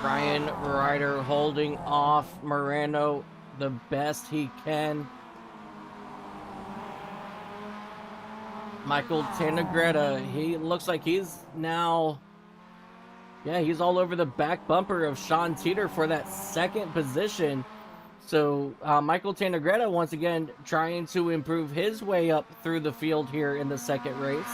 Ryan Ryder holding off Moreno the best he can. Michael Tanagretta, he looks like he's now, he's all over the back bumper of Sean Teeter for that 2nd position. So Michael Tanagretta once again trying to improve his way up through the field here in the 2nd race.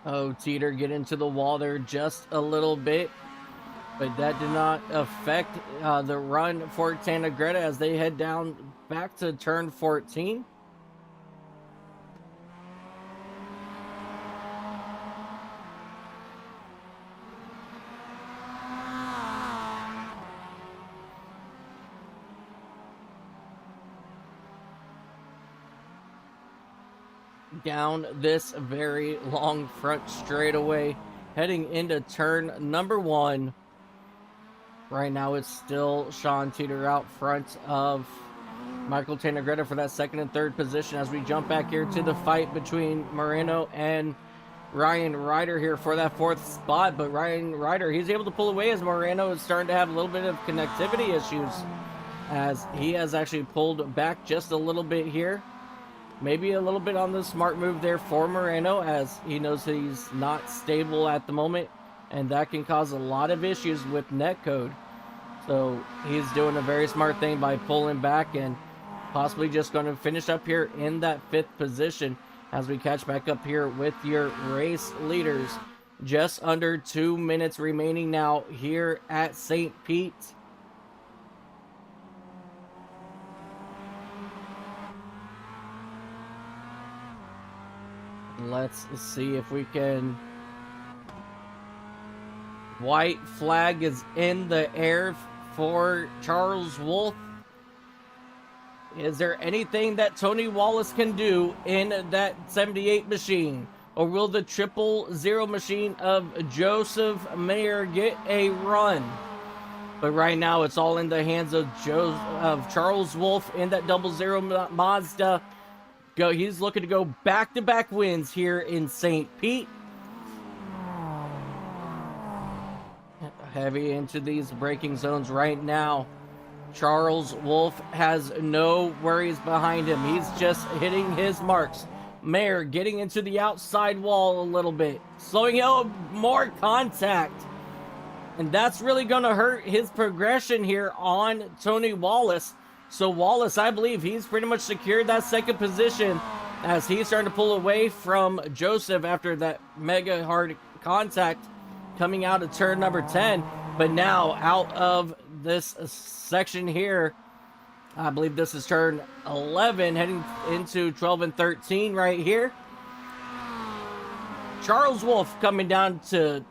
Oh, Teeter get into the wall there just a little bit, but that did not affect the run for Tanagretta as they head down back to turn 14. Down this very long front straightaway, heading into turn number 1. Right now it's still Sean Teeter out front of Michael Tannegretta for that second and third position as we jump back here to the fight between Moreno and Ryan Ryder here for that fourth spot. But Ryan Ryder, he's able to pull away as Moreno is starting to have a little bit of connectivity issues, as he has actually pulled back just a little bit here. Maybe a little bit on the smart move there for Moreno, as he knows he's not stable at the moment, and that can cause a lot of issues with netcode. So he's doing a very smart thing by pulling back and possibly just going to finish up here in that fifth position as we catch back up here with your race leaders. Just under 2 minutes remaining now here at St. Pete. Let's see if we can... White flag is in the air for Charles Wolf. Is there anything that Tony Wallace can do in that 78 machine? Or will the 000 machine of Joseph Mayer get a run? But right now it's all in the hands of Charles Wolf in that 00 Mazda. He's looking to go back-to-back wins here in St. Pete. Heavy into these braking zones right now. Charles Wolf has no worries behind him. He's just hitting his marks. Mayer getting into the outside wall a little bit. Slowing out, more contact. And that's really going to hurt his progression here on Tony Wallace. So Wallace, I believe he's pretty much secured that second position as he's starting to pull away from Joseph after that mega hard contact coming out of turn number 10. But now out of this section here, I believe this is turn 11, heading into 12 and 13 right here. Charles Wolf coming down to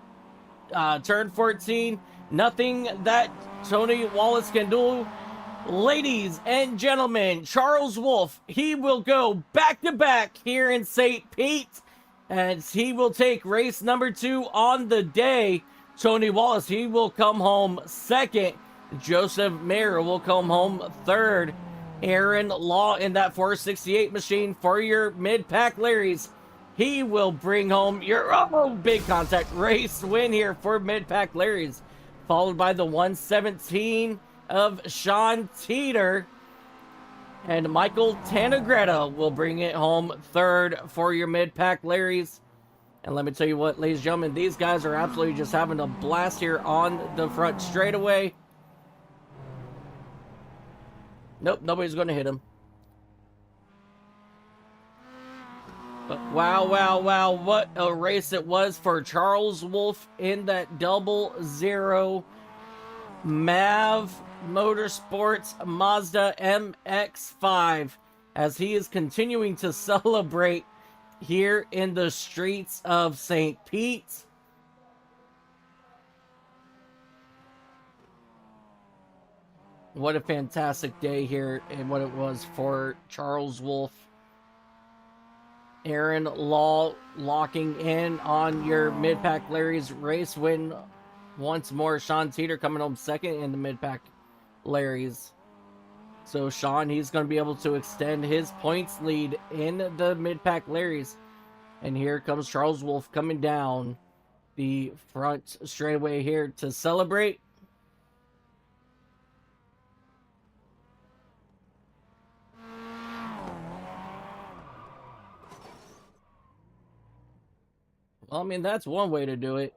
turn 14. Nothing that Tony Wallace can do. Ladies and gentlemen, Charles Wolf, he will go back-to-back here in St. Pete, as he will take race number 2 on the day. Tony Wallace, he will come home second. Joseph Mayer will come home third. Aaron Law in that 468 machine for your mid-pack Larrys. He will bring home your big contact race win here for mid-pack Larrys. Followed by the 117 of Sean Teeter. And Michael Tannegretta will bring it home third for your mid-pack Larrys. And let me tell you what, ladies and gentlemen, these guys are absolutely just having a blast here on the front straightaway. Nope, nobody's going to hit him. But wow, wow, wow, what a race it was for Charles Wolf in that 00 MAV Motorsports Mazda MX5, as he is continuing to celebrate here in the streets of St. Pete. What a fantastic day here, and what it was for Charles Wolf. Aaron Law locking in on your mid-pack Larry's race win once more. Sean Teeter coming home second in the mid-pack Larry's. So Sean, he's going to be able to extend his points lead in the mid-pack Larry's. And here comes Charles Wolf coming down the front straightaway here to celebrate. Well, I mean, that's one way to do it.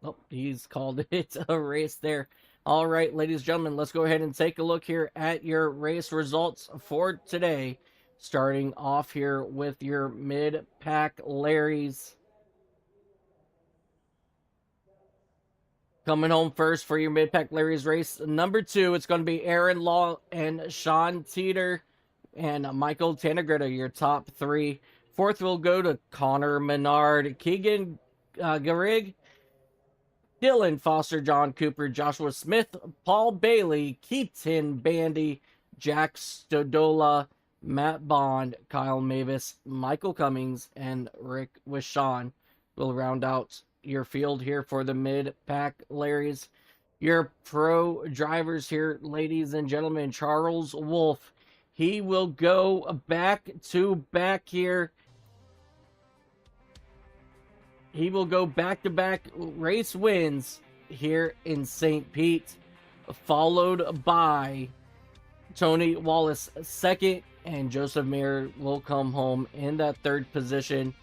Oh, he's called it a race there. All right, ladies and gentlemen, let's go ahead and take a look here at your race results for today. Starting off here with your mid-pack Larry's. Coming home first for your mid-pack Larry's race number 2, it's going to be Aaron Law and Sean Teeter and Michael Tannegretta, your top 3. Fourth will go to Connor Menard, Keegan Garrig, Dylan Foster, John Cooper, Joshua Smith, Paul Bailey, Keaton Bandy, Jack Stodola, Matt Bond, Kyle Mavis, Michael Cummings, and Rick Wishon will round out your field here for the mid-pack Larry's. Your pro drivers here, ladies and gentlemen. Charles Wolf, he will go back to back here. He will go back to back race wins here in St. Pete, followed by Tony Wallace second, and Joseph Mayer will come home in that third position.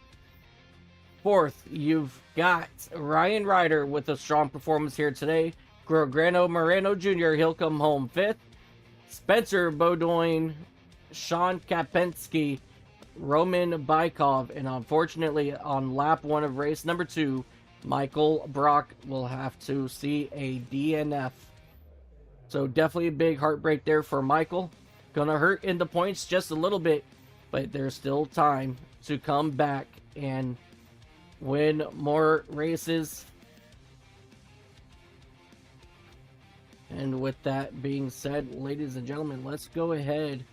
Fourth, you've got Ryan Ryder with a strong performance here today. Grograno Moreno Jr., he'll come home fifth. Spencer Beaudoin, Sean Kapensky, Roman Bykov, and unfortunately on lap 1 of race number 2, Michael Brock will have to see a DNF. So definitely a big heartbreak there for Michael. Gonna hurt in the points just a little bit, but there's still time to come back and win more races. And with that being said, ladies and gentlemen, let's go ahead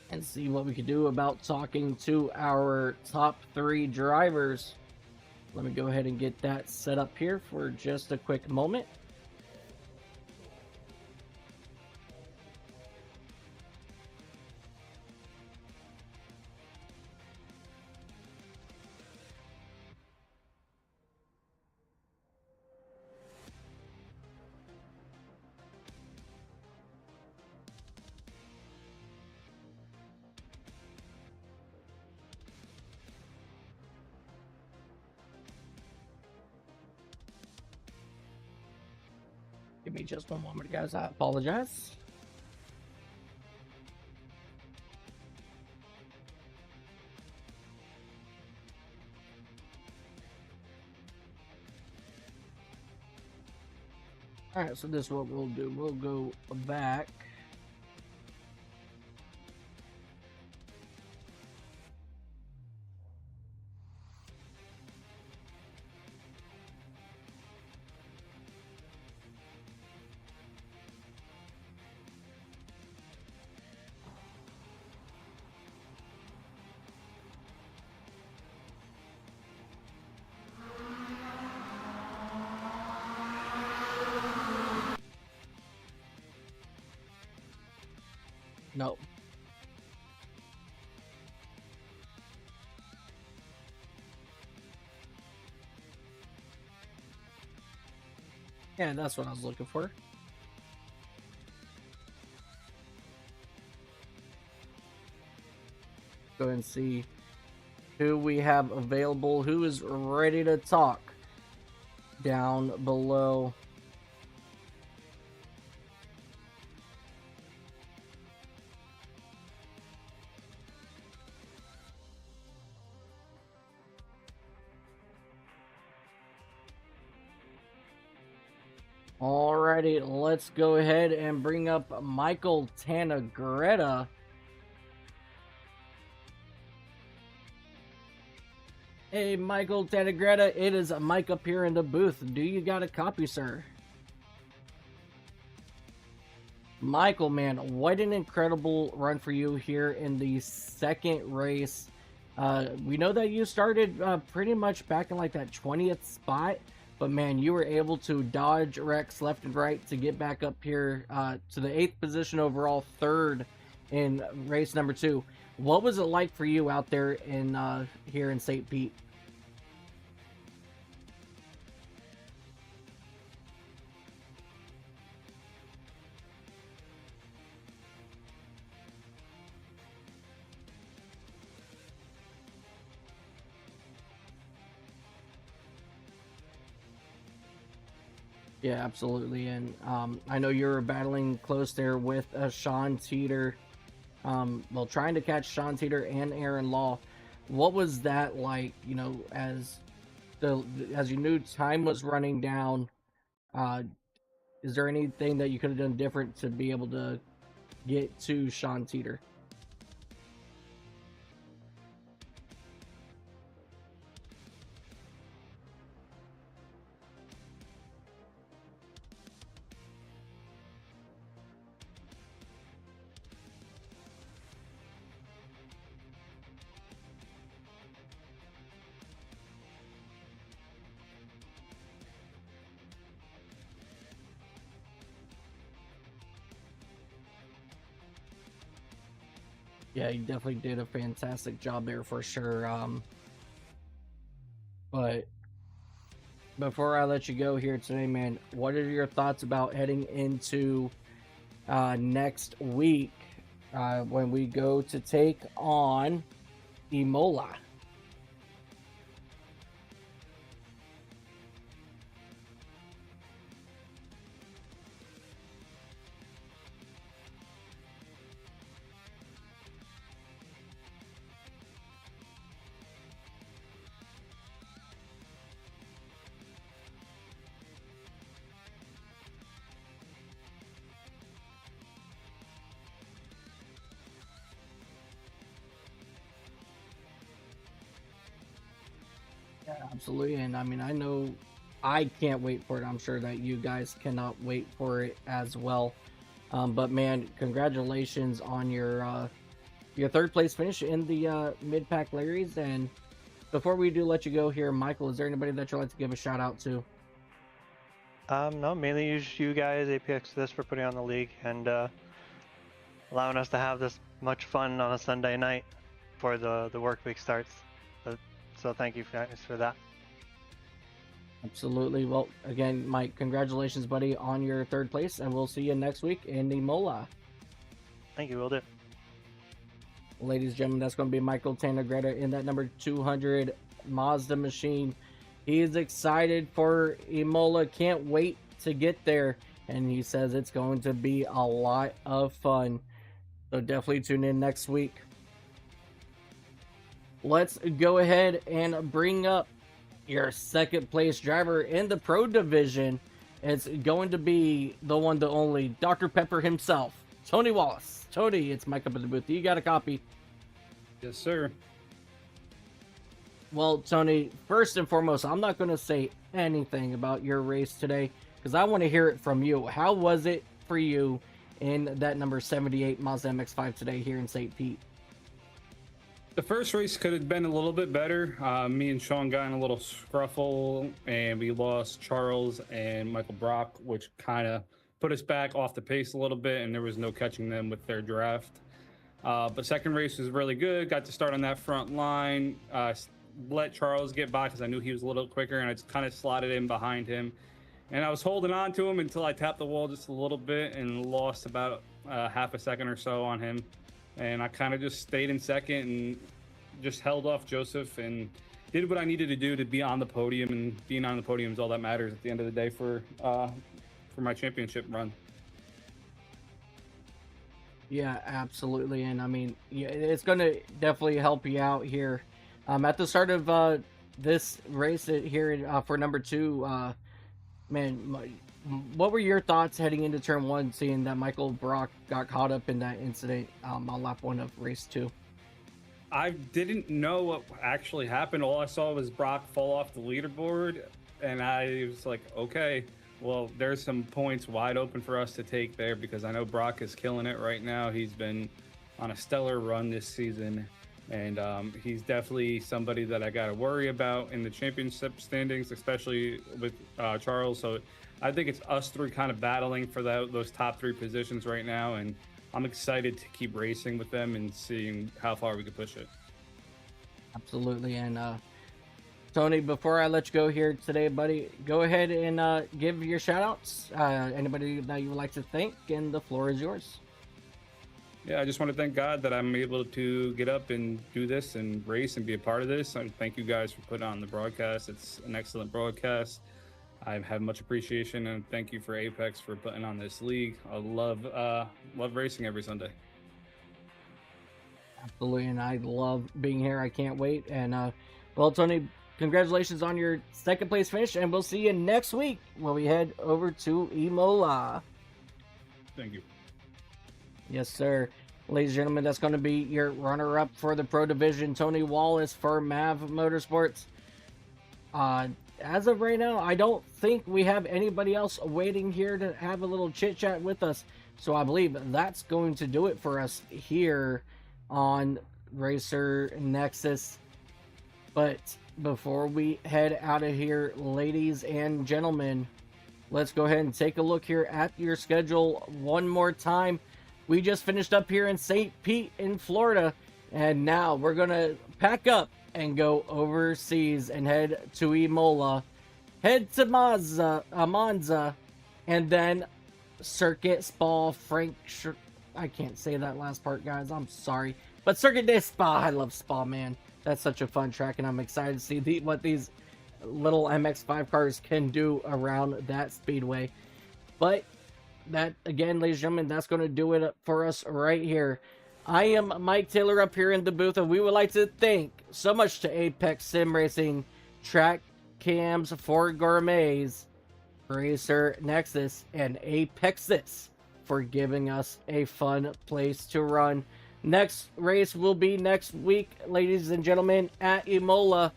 and see what we can do about talking to our top 3 drivers. Let me go ahead and get that set up here for just a quick moment. Give me just one moment, guys. I apologize. Alright, so this is what we'll do. We'll go back. No. Yeah, that's what I was looking for. Go and see who we have available, who is ready to talk down below. Alrighty, let's go ahead and bring up Michael Tanagretta. Hey, Michael Tanagretta, it is Mike up here in the booth. Do you got a copy, sir? Michael, man, what an incredible run for you here in the second race. We know that you started pretty much back in like that 20th spot. But man, you were able to dodge wrecks left and right to get back up here to the 8th position overall, 3rd in race number 2. What was it like for you out there in here in St. Pete? Yeah, absolutely. And I know you were battling close there with Sean Teeter. Well, trying to catch Sean Teeter and Aaron Law. What was that like, you know, as you knew time was running down? Is there anything that you could have done different to be able to get to Sean Teeter? Yeah, you definitely did a fantastic job there for sure. But before I let you go here today, man, what are your thoughts about heading into next week when we go to take on Imola? Yeah, absolutely. And I mean, I know I can't wait for it. I'm sure that you guys cannot wait for it as well. But man, congratulations on your third place finish in the mid pack Larry's. And before we do let you go here, Michael, is there anybody that you'd like to give a shout out to?
No, mainly you guys, APX, this for putting on the league and allowing us to have this much fun on a Sunday night before the work week starts. So thank you guys for that.
Absolutely. Well, again, Mike, congratulations, buddy, on your third place, and we'll see you next week in the Mola.
Thank you, will do.
Ladies and gentlemen, that's going to be Michael Tannegretta in that number 200 Mazda machine. He is excited for Imola, can't wait to get there, and he says it's going to be a lot of fun. So definitely tune in next week. Let's go ahead and bring up your second place driver in the Pro Division. It's going to be the one, the only, Dr. Pepper himself, Tony Wallace. Tony, it's Mike up in the booth. You got a copy?
Yes, sir.
Well, Tony, first and foremost, I'm not going to say anything about your race today because I want to hear it from you. How was it for you in that number 78 Mazda MX5 today here in St. Pete?
The first race could have been a little bit better. Me and Sean got in a little scruffle, and we lost Charles and Michael Brock, which kind of put us back off the pace a little bit, and there was no catching them with their draft. But second race was really good. Got to start on that front line. Let Charles get by because I knew he was a little quicker, and I just kind of slotted in behind him. And I was holding on to him until I tapped the wall just a little bit and lost about half a second or so on him. And I kind of just stayed in second and just held off Joseph and did what I needed to do to be on the podium. And being on the podium is all that matters at the end of the day for my championship run.
Yeah, absolutely. And I mean, yeah, it's going to definitely help you out here. At the start of this race here for number 2, man, what were your thoughts heading into turn 1, seeing that Michael Brock got caught up in that incident on lap 1 of race 2?
I didn't know what actually happened. All I saw was Brock fall off the leaderboard, and I was like, okay, well, there's some points wide open for us to take there because I know Brock is killing it right now. He's been on a stellar run this season, and he's definitely somebody that I got to worry about in the championship standings, especially with Charles. So I think it's us three kind of battling for those top 3 positions right now, and I'm excited to keep racing with them and seeing how far we can push it.
Absolutely. And Tony, before I let you go here today, buddy, go ahead and give your shout outs. Anybody that you would like to thank, and the floor is yours.
Yeah, I just want to thank God that I'm able to get up and do this and race and be a part of this. I thank you guys for putting on the broadcast. It's an excellent broadcast. I have much appreciation, and thank you for Apex for putting on this league. I love racing every Sunday.
Absolutely, and I love being here. I can't wait. And well, Tony, congratulations on your second place finish, and we'll see you next week when we head over to Imola.
Thank you.
Yes, sir. Ladies and gentlemen, that's going to be your runner-up for the Pro Division, Tony Wallace for MAV Motorsports. As of right now, I don't think we have anybody else waiting here to have a little chit-chat with us. So I believe that's going to do it for us here on Racer Nexus. But before we head out of here, ladies and gentlemen, let's go ahead and take a look here at your schedule one more time. We just finished up here in St. Pete in Florida, and now we're gonna pack up and go overseas and head to Imola, head to Monza, and then Circuit Spa I can't say that last part, guys. I'm sorry, but Circuit de Spa. I love Spa, man. That's such a fun track, and I'm excited to see what these little MX5 cars can do around that speedway. But that, again, ladies and gentlemen, that's going to do it for us right here. I am Mike Taylor up here in the booth, and we would like to thank so much to Apex Sim Racing, Track Cams for Gourmets, Racer Nexus, and Apexis for giving us a fun place to run. Next race will be next week, ladies and gentlemen, at Imola,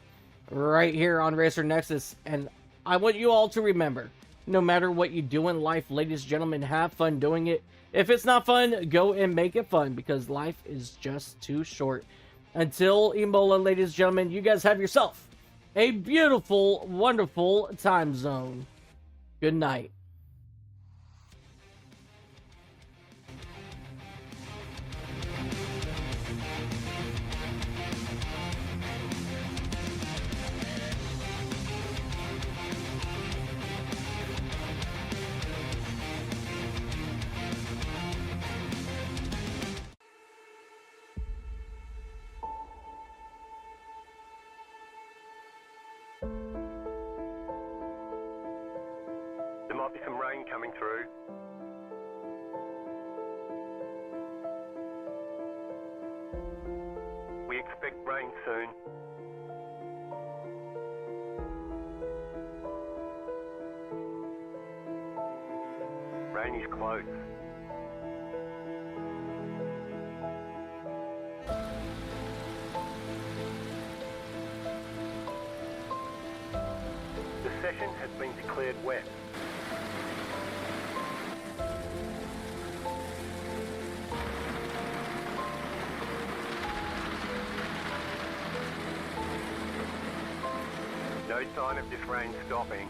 right here on Racer Nexus. And I want you all to remember, no matter what you do in life, ladies and gentlemen, have fun doing it. If it's not fun, go and make it fun, because life is just too short. Until Imola, ladies and gentlemen, you guys have yourself a beautiful, wonderful time zone. Good night.
There might be some rain coming through. We expect rain soon. Rain is close. The session has been declared wet. No sign of this rain stopping.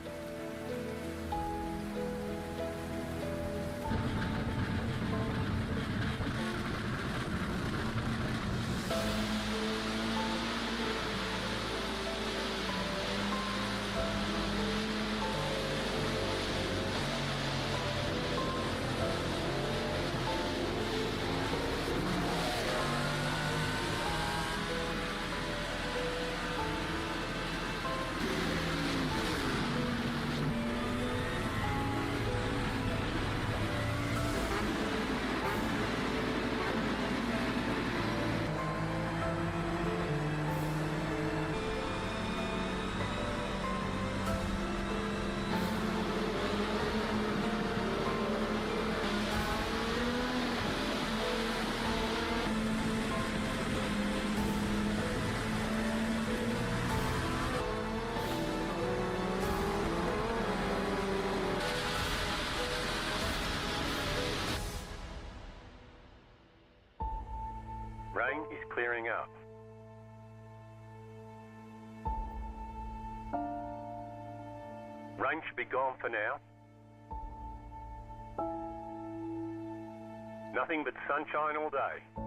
Rain is clearing up. Rain should be gone for now. Nothing but sunshine all day.